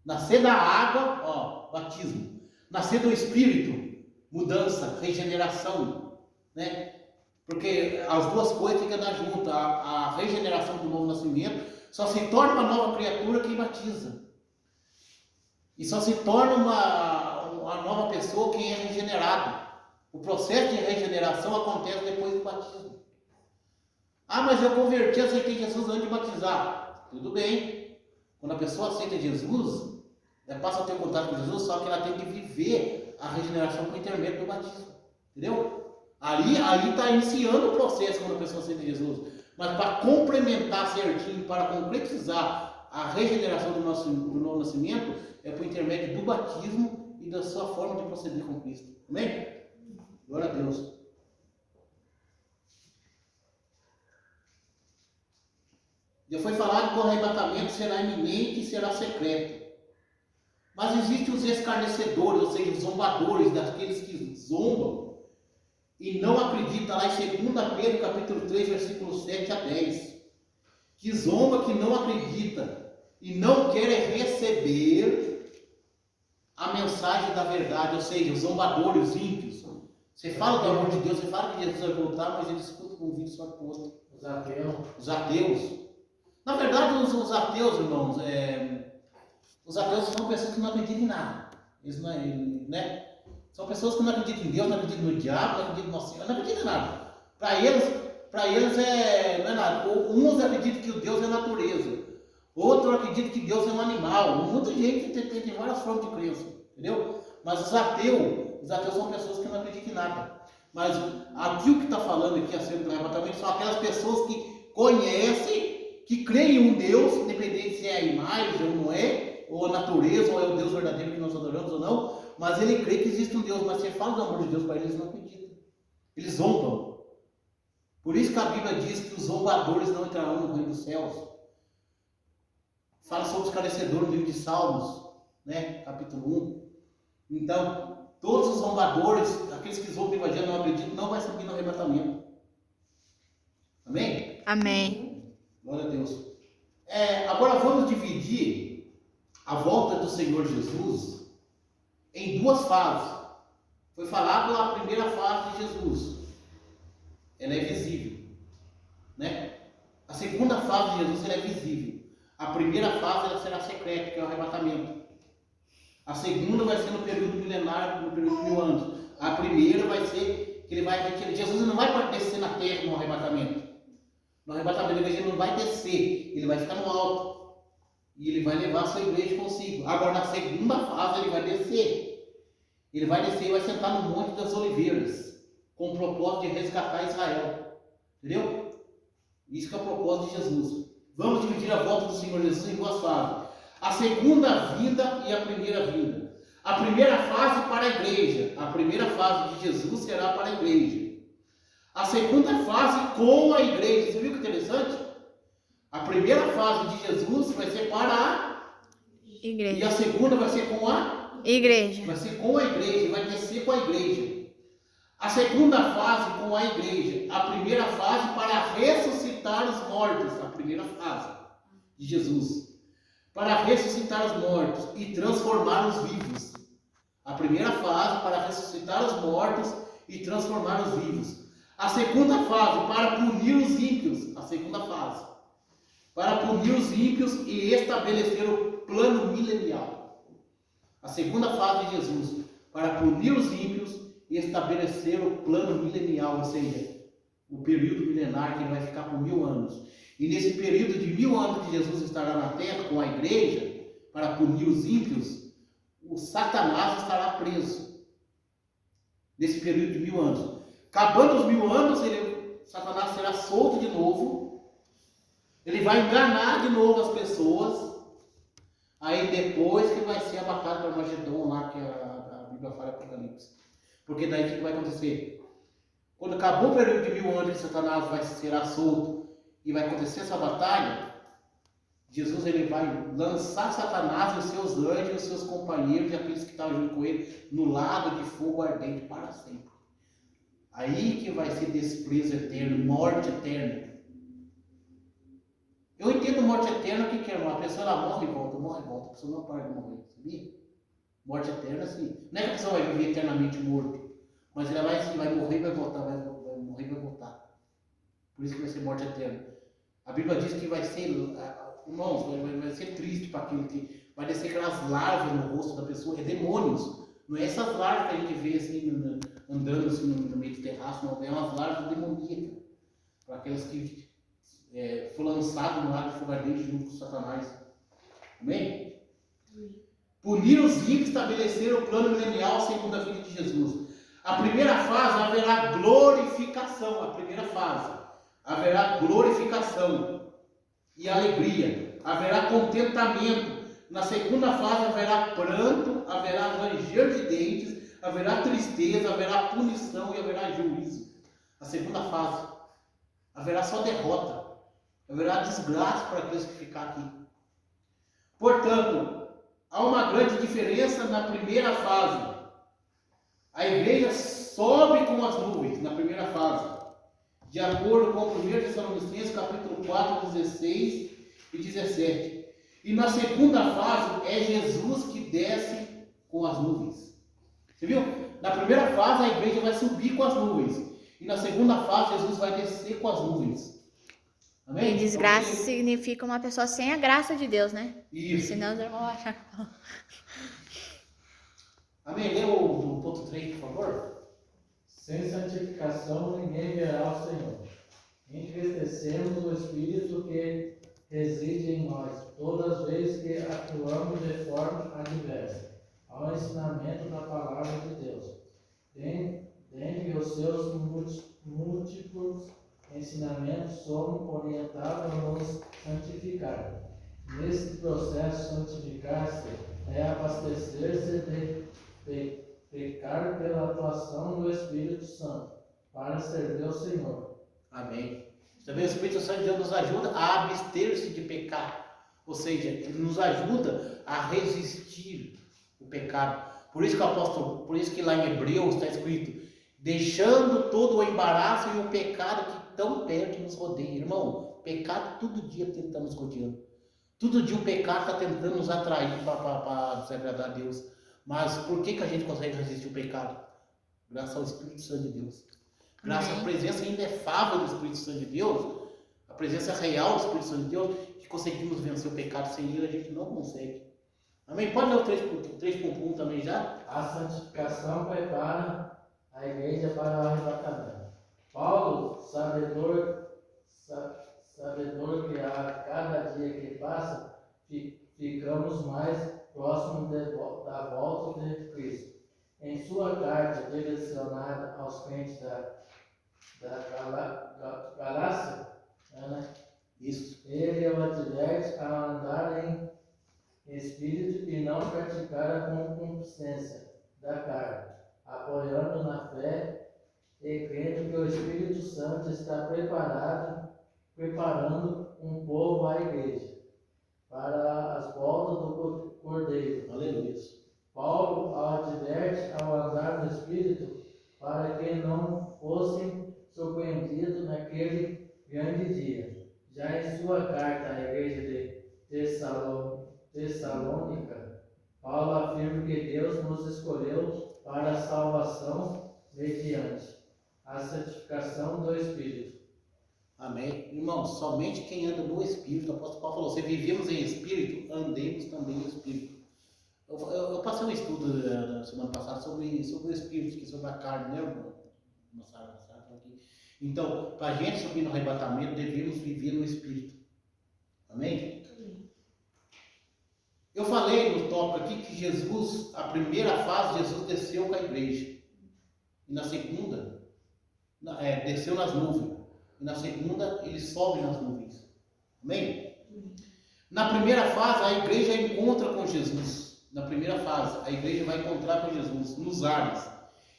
Nascer da água, batismo. Nascer do Espírito, mudança, regeneração, né? Porque as duas coisas têm que andar juntas. A regeneração do novo nascimento só se torna uma nova criatura quem batiza. E só se torna uma nova pessoa quem é regenerado. O processo de regeneração acontece depois do batismo. Ah, mas eu converti, aceitei Jesus antes de batizar. Tudo bem. Quando a pessoa aceita Jesus, passa a ter contato com Jesus, só que ela tem que viver a regeneração por intermédio do batismo. Entendeu? Aí está iniciando o processo quando a pessoa aceita Jesus. Mas para complementar certinho, para concretizar a regeneração do novo nascimento, é por intermédio do batismo e da sua forma de proceder com Cristo. Amém? Glória a Deus. Já foi falado que o arrebatamento será iminente e será secreto. Mas existem os escarnecedores, ou seja, os zombadores, daqueles que zombam e não acreditam, lá em 2 Pedro capítulo 3, versículos 7 a 10. Que zomba, que não acredita e não quer receber a mensagem da verdade, ou seja, os zombadores, os ímpios. Você fala do amor de Deus, você fala que Jesus vai voltar, mas eles escutam com um vídeo só para o outro. Os ateus. Na verdade, os ateus, irmãos, os ateus são pessoas que não acreditam em nada. Eles não, né? São pessoas que não acreditam em Deus, não acreditam no diabo, não acreditam no nosso Senhor, não acreditam em nada. Para eles não é nada. Uns acreditam que o Deus é a natureza, outros acreditam que Deus é um animal. Muita gente tem várias formas de crença, entendeu? Mas os ateus são pessoas que não acreditam em nada. Mas aqui o que está falando aqui acerca do arrebatamento são aquelas pessoas que conhecem, que creem em um Deus, independente se é a imagem ou não é, ou a natureza, ou é o Deus verdadeiro que nós adoramos ou não, mas ele crê que existe um Deus, mas você fala do amor de Deus para eles, não acreditam. Eles zombam. Por isso que a Bíblia diz que os zombadores não entrarão no reino dos céus. Fala sobre os escarnecedores no livro de Salmos, né? Capítulo 1. Então, todos os zombadores, aqueles que zombam do evangelho não acreditam, não vai subir no arrebatamento. Amém? Amém. Glória a Deus. Agora vamos dividir a volta do Senhor Jesus em duas fases. Foi falado a primeira fase de Jesus. Ela é visível, né? A segunda fase de Jesus ela é visível. A primeira fase ela será secreta, que é o arrebatamento. A segunda vai ser no período milenar, no período de 1000 anos. A primeira vai ser que ele vai retirar. Jesus não vai descer na terra no arrebatamento. No arrebatamento ele não vai descer, ele vai ficar no alto. E ele vai levar a sua igreja consigo. Agora na segunda fase ele vai descer. Ele vai descer e vai sentar no Monte das Oliveiras, com o propósito de resgatar Israel. Entendeu? Isso que é o propósito de Jesus. Vamos dividir a volta do Senhor Jesus em duas fases. A segunda vinda e a primeira vinda. A primeira fase para a igreja. A primeira fase de Jesus será para a igreja. A segunda fase com a igreja. Você viu que interessante? A primeira fase de Jesus vai ser para a igreja. E a segunda vai ser com a igreja. Vai ser com a igreja, vai descer com a igreja. A segunda fase com a igreja. A primeira fase para ressuscitar os mortos. A primeira fase de Jesus. Para ressuscitar os mortos e transformar os vivos. A primeira fase para ressuscitar os mortos e transformar os vivos. A segunda fase para punir os ímpios. A segunda fase para punir os ímpios e estabelecer o plano milenial. A segunda fase de Jesus, para punir os ímpios e estabelecer o plano milenial, ou seja, o período milenar que vai ficar por 1000 anos. E nesse período de 1000 anos que Jesus estará na terra com a igreja, para punir os ímpios, o Satanás estará preso. Nesse período de 1000 anos. Acabando os 1000 anos, Satanás será solto de novo. Ele vai enganar de novo as pessoas. Aí depois que vai ser a batalha do Armagedon lá, que a Bíblia fala em Apocalipse. Porque daí o que vai acontecer? Quando acabou o período de 1000 anos que Satanás será solto e vai acontecer essa batalha, Jesus ele vai lançar Satanás e os seus anjos, os seus companheiros e aqueles que estavam junto com ele no lago de fogo ardente para sempre. Aí que vai ser desprezo eterno, morte eterna. Eu entendo morte eterna, o que é? Uma pessoa ela morre e volta, a pessoa não para de morrer, sabia? Morte eterna, sim. Não é que a pessoa vai viver eternamente morto, mas ela vai morrer e vai voltar, vai morrer e vai voltar. Por isso que vai ser morte eterna. A Bíblia diz que vai ser, irmãos, vai ser triste para aquele que vai descer aquelas larvas no rosto da pessoa, é demônios. Não é essas larvas que a gente vê assim, andando assim, no meio do terraço, não, é umas larvas demoníacas. Para aquelas que foi lançado no lago de fogo ardente junto com Satanás. Amém? Punir os ímpios, estabelecer o plano milenial segundo a vida de Jesus. A primeira fase haverá glorificação. A primeira fase haverá glorificação e alegria. Haverá contentamento. Na segunda fase haverá pranto, haverá ranger de dentes, haverá tristeza, haverá punição e haverá juízo. A segunda fase haverá só derrota. Haverá desgraça para aqueles que ficar aqui. Portanto, há uma grande diferença na primeira fase. A igreja sobe com as nuvens na primeira fase, de acordo com 1 Tessalonicenses capítulo 4, 16 e 17. E na segunda fase é Jesus que desce com as nuvens. Você viu? Na primeira fase a igreja vai subir com as nuvens. E na segunda fase Jesus vai descer com as nuvens. Amém? E desgraça significa uma pessoa sem a graça de Deus, né? Isso. Senão os irmãos vão achar. Amém? Lê o ponto 3, por favor. Sem santificação ninguém verá o Senhor. Entristecemos o Espírito que reside em nós, todas as vezes que atuamos de forma adversa ao ensinamento da palavra de Deus. Dentre os seus múltiplos ensinamentos, somos orientados a nos santificar. Nesse processo, santificar-se é abastecer-se de pecar pela atuação do Espírito Santo, para servir ao Senhor. Amém. Também o Espírito Santo de Deus nos ajuda a abster-se de pecar. Ou seja, ele nos ajuda a resistir o pecado. Por isso que o apóstolo, por isso que lá em Hebreus está escrito, deixando todo o embaraço e o pecado que tão perto nos rodeia. Irmão, pecado todo dia tenta nos rodeando. Todo dia o pecado está tentando nos atrair para desagradar a Deus. Mas por que a gente consegue resistir o pecado? Graças ao Espírito Santo de Deus. Graças à presença inefável do Espírito Santo de Deus, a presença real do Espírito Santo de Deus, que conseguimos vencer o pecado. Sem ele a gente não consegue. Amém? Pode ler o 3.1 também já? A santificação prepara a igreja para o arrebatamento. Paulo, sabedor que a cada dia que passa, ficamos mais próximos da volta de Cristo. Em sua carta direcionada aos crentes da Galácia, né, ele o adverte a andar em espírito e não praticar a concupiscência da carne, apoiando na fé e crendo que o Espírito Santo está preparando um povo à igreja para as voltas do Cordeiro. Aleluia. Paulo adverte ao andar no Espírito para que não fossem surpreendidos naquele grande dia. Já em sua carta à igreja de Tessalônica, Paulo afirma que Deus nos escolheu para a salvação mediante a santificação do Espírito. Amém? Irmão, somente quem anda no Espírito, o apóstolo Paulo falou, se vivemos em Espírito, andemos também no Espírito. Eu passei um estudo na semana passada sobre o Espírito, que sobre a carne, né, irmão? Então, para a gente subir no arrebatamento, devemos viver no Espírito. Amém? Eu falei no tópico aqui que Jesus, a primeira fase, Jesus desceu com a igreja. E na segunda, desceu nas nuvens. E na segunda, ele sobe nas nuvens. Amém? Na primeira fase, a igreja encontra com Jesus. Na primeira fase, a igreja vai encontrar com Jesus nos ares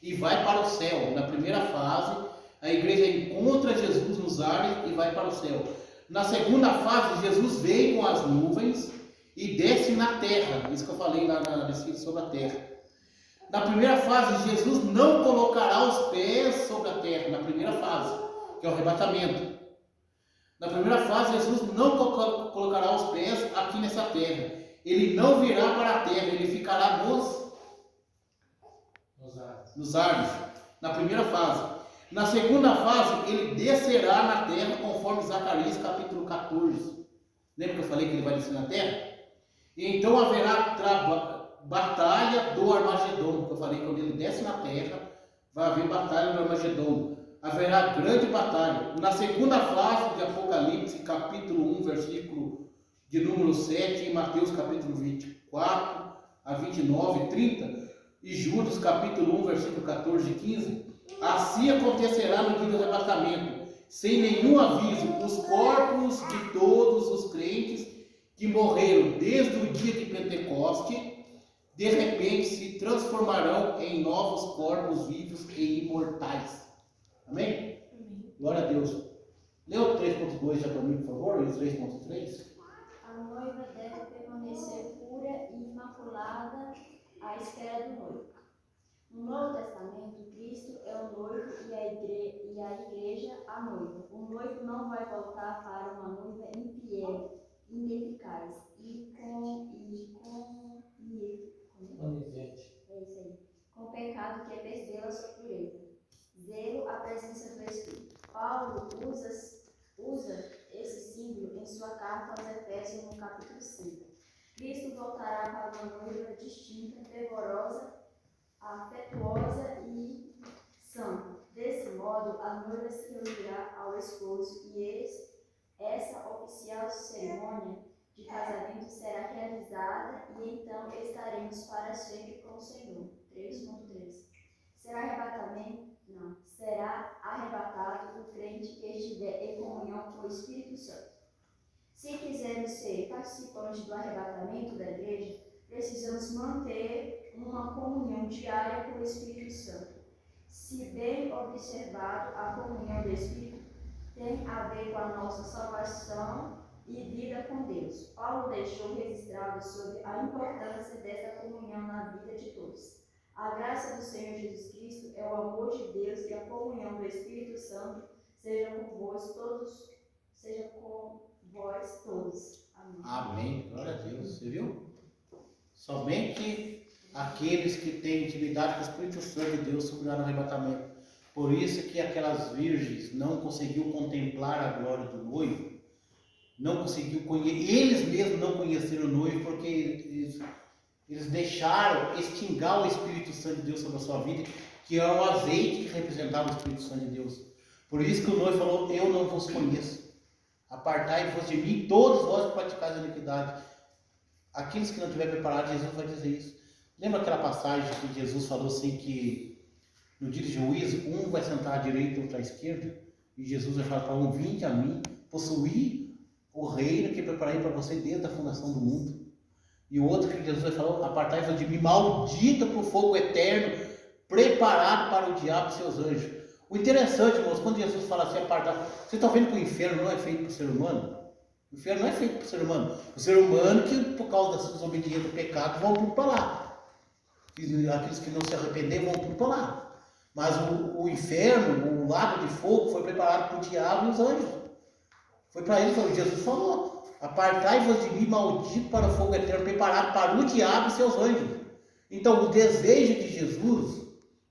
e vai para o céu. Na primeira fase, a igreja encontra Jesus nos ares e vai para o céu. Na segunda fase, Jesus vem com as nuvens e desce na terra. Isso que eu falei lá na descida sobre a terra. Na primeira fase, Jesus não colocará os pés sobre a terra. Na primeira fase, que é o arrebatamento. Na primeira fase, Jesus não colocará os pés aqui nessa terra. Ele não virá para a terra, ele ficará nos ares. Na primeira fase. Na segunda fase, ele descerá na terra, conforme Zacarias capítulo 14. Lembra que eu falei que ele vai descer na terra? E então haverá batalha do Armagedon, que eu falei que quando ele desce na terra, vai haver batalha do Armagedon. Haverá grande batalha. Na segunda fase de Apocalipse, capítulo 1, versículo de número 7, em Mateus capítulo 24 a 29, 30, e Judas capítulo 1, versículo 14 e 15, assim acontecerá no dia do arrebatamento, sem nenhum aviso, os corpos de todos os crentes que morreram desde o dia de Pentecoste, de repente se transformarão em novos corpos vivos e imortais. Amém? Glória a Deus. Lê o 3.2 já para mim, por favor, e o 3.3. A noiva deve permanecer pura e imaculada à espera do noivo. No Novo Testamento, Cristo é o noivo e a igreja a noiva. O noivo não vai voltar para uma noiva infiel, ineficaz com pecado que perdeu a sua pureza. Zelo a presença do Espírito. Paulo usa esse símbolo em sua carta aos Efésios no capítulo 5. Cristo voltará para uma noiva distinta, fervorosa, afetuosa e santa. Desse modo, a noiva se reunirá ao esposo e essa oficial cerimônia de casamento será realizada e então estaremos para sempre com o Senhor. 3.3. Será arrebatado o crente que estiver em comunhão com o Espírito Santo. Se quisermos ser participantes do arrebatamento da igreja, precisamos manter uma comunhão diária com o Espírito Santo. Se bem observado, a comunhão do Espírito tem a ver com a nossa salvação e vida com Deus. Paulo deixou registrado sobre a importância dessa comunhão na vida de todos. A graça do Senhor Jesus Cristo é o amor de Deus e a comunhão do Espírito Santo seja com vós todos, seja com vós todos. Amém. Amém. Glória a Deus. Você viu? Somente aqueles que têm intimidade com o Espírito Santo de Deus subirão no arrebatamento. Por isso que aquelas virgens não conseguiu contemplar a glória do noivo. Não conseguiu conhecer, eles mesmos não conheceram o noivo, porque eles deixaram extinguir o Espírito Santo de Deus sobre a sua vida, que é o azeite que representava o Espírito Santo de Deus. Por isso que o noivo falou: eu não vos conheço. Apartai-vos de mim, todos vós que praticais a iniquidade. Aqueles que não estiverem preparados, Jesus vai dizer isso. Lembra aquela passagem que Jesus falou assim, que no dia de juízo, um vai sentar à direita e outro à esquerda, e Jesus vai falar para um: vinde a mim, possuir o reino que preparei para você desde a fundação do mundo. E o outro que Jesus vai falar: apartai-vos de mim, maldito para o fogo eterno, preparado para o diabo e seus anjos. O interessante, irmãos, quando Jesus fala assim, apartar, você está vendo que o inferno não é feito para o ser humano? O inferno não é feito para o ser humano. O ser humano que, por causa da desobediência do pecado, vão tudo para lá. E aqueles que não se arrependeram vão tudo para lá. Mas o inferno, o lago de fogo, foi preparado para o diabo e os anjos. Foi para eles que Jesus falou: apartai-vos de mim, maldito para o fogo eterno, preparado para o diabo e seus anjos. Então, o desejo de Jesus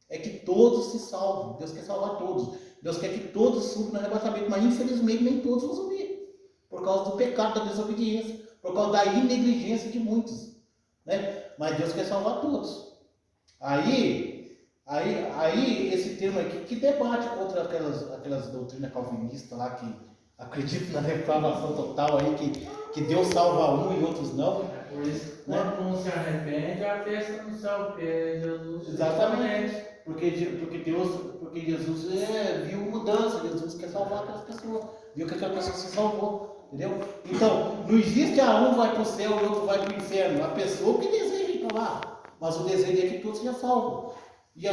é que todos se salvem. Deus quer salvar todos. Deus quer que todos subam no arrebatamento, mas infelizmente nem todos vão subir. Por causa do pecado, da desobediência, por causa da negligência de muitos. Né? Mas Deus quer salvar todos. Aí esse termo aqui, que debate contra aquelas doutrinas calvinistas lá, que acreditam na depravação total aí, que Deus salva um e outros não. É por isso que quando não se arrepende, a festa no céu, porque Jesus... Exatamente. Porque Jesus viu mudança, Jesus quer salvar aquelas pessoas, viu que aquela pessoa se salvou, entendeu? Então, não existe um vai para o céu e outro vai para o inferno, a pessoa que deseja ir para lá, mas o desejo é que todos sejam salvos. E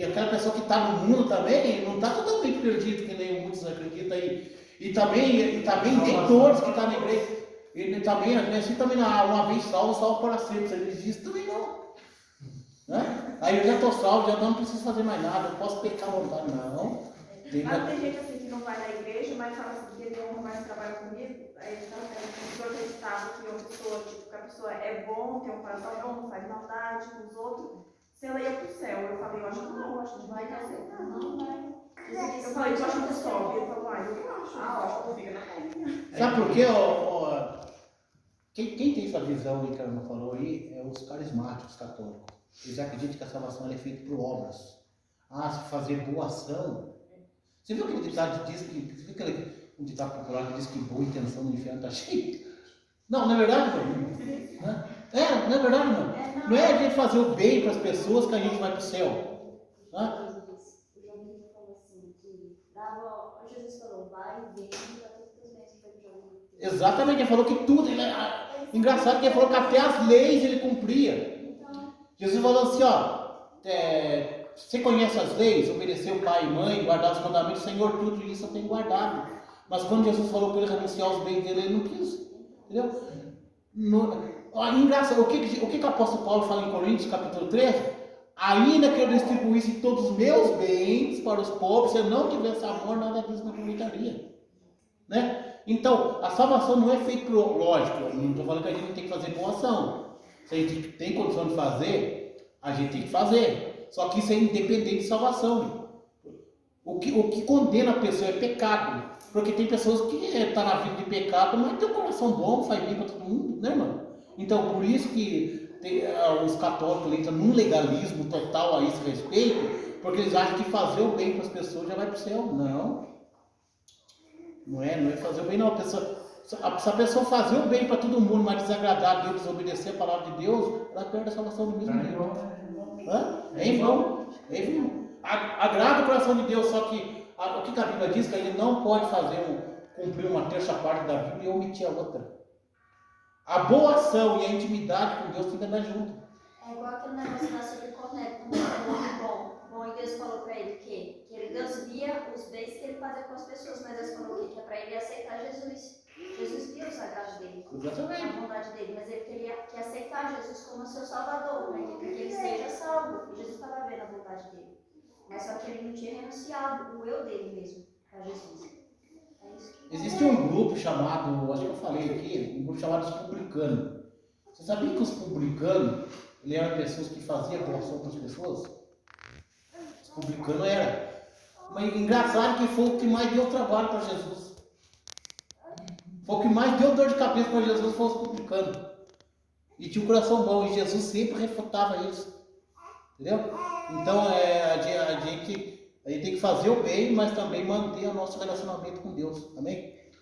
aquela pessoa que está no mundo também, não está totalmente perdido, que nem muitos acreditam aí. E também nem todos que estão na igreja, ele também, assim também uma vez salvo para sempre, eles dizem também não. Né? Aí eu já estou salvo, já não preciso fazer mais nada, eu posso pecar à vontade, não. Mas tem gente assim que não vai na igreja, mas fala assim, que ele não mais trabalha comigo, aí ele está acreditado que uma pessoa, tipo, que a pessoa é bom, tem um coração bom, não faz maldade com os outros, se ela ia pro céu. Eu falei, eu acho que não, eu acho que não vai aceitar. Não vai. Eu falei, eu acho que sobe. Ele falou, eu não acho. Eu acho que fica na terra. Sabe por quê? Quem tem essa visão aí que a Ana falou aí é os carismáticos católicos. Eles acreditam que a salvação é feita por obras. Se fazer boa ação. Você viu aquele ditado que diz um ditado popular que diz que boa intenção no inferno está cheio? Não é verdade, não? Não é verdade, não. Não é a gente fazer o bem para as pessoas que a gente vai para o céu. Né? O João Vitor falou assim, que Jesus falou, vai e vem para todos os bens que foi o João Vitor. Exatamente, ele falou que tudo. Engraçado que ele falou que até as leis ele cumpria. Jesus falou assim, você conhece as leis, obedecer o pai e mãe, guardar os mandamentos, Senhor, tudo isso eu tenho guardado. Mas quando Jesus falou para ele renunciar aos bens dele, ele não quis. Entendeu? Engraçado, o que o apóstolo Paulo fala em Coríntios, capítulo 13? Ainda que eu distribuísse todos os meus bens para os pobres, se eu não tivesse amor, nada disso me aproveitaria. Né? Então, a salvação não é feita por lógico, não estou falando que a gente tem que fazer boa ação. Se a gente tem condição de fazer, a gente tem que fazer. Só que isso é independente de salvação. O que condena a pessoa é pecado. Porque tem pessoas que estão na vida de pecado, mas tem um coração bom, faz bem para todo mundo, né, irmão? Então, por isso que os católicos entram num legalismo total a esse respeito, porque eles acham que fazer o bem para as pessoas já vai para o céu. Não é fazer o bem, não. Se a pessoa fazer o bem para todo mundo, mas desagradar a Deus, desobedecer a palavra de Deus, ela perde a salvação do mesmo jeito. É em vão. Agrada o coração de Deus, só que o que a Bíblia diz que ele não pode cumprir uma terça parte da Bíblia e omitir a outra. A boa ação e a intimidade com Deus tem que andar junto. É igual aquele negócio lá sobre Cornélio, um bom. E Deus falou para ele que Deus via os bens que ele fazia com as pessoas, mas Deus falou que é para ele aceitar Jesus. Jesus via os agrado dele, Exatamente. a bondade dele, mas ele queria aceitar Jesus como seu salvador, né? Que ele seja salvo. E Jesus estava vendo a vontade dele. Mas só que ele não tinha renunciado o eu dele mesmo. para Jesus. É isso que Existe um grupo chamado, acho que eu falei aqui, um grupo chamado os publicanos. Você sabia que os publicanos, eles eram pessoas que faziam doação para as pessoas? Os publicanos eram. Mas engraçado que foi o que mais deu trabalho para Jesus. Foi o que mais deu dor de cabeça para Jesus, foi os publicanos. E tinha um coração bom, e Jesus sempre refutava isso. Entendeu? Então a gente tem que fazer o bem, mas também manter o nosso relacionamento com Deus. Amém?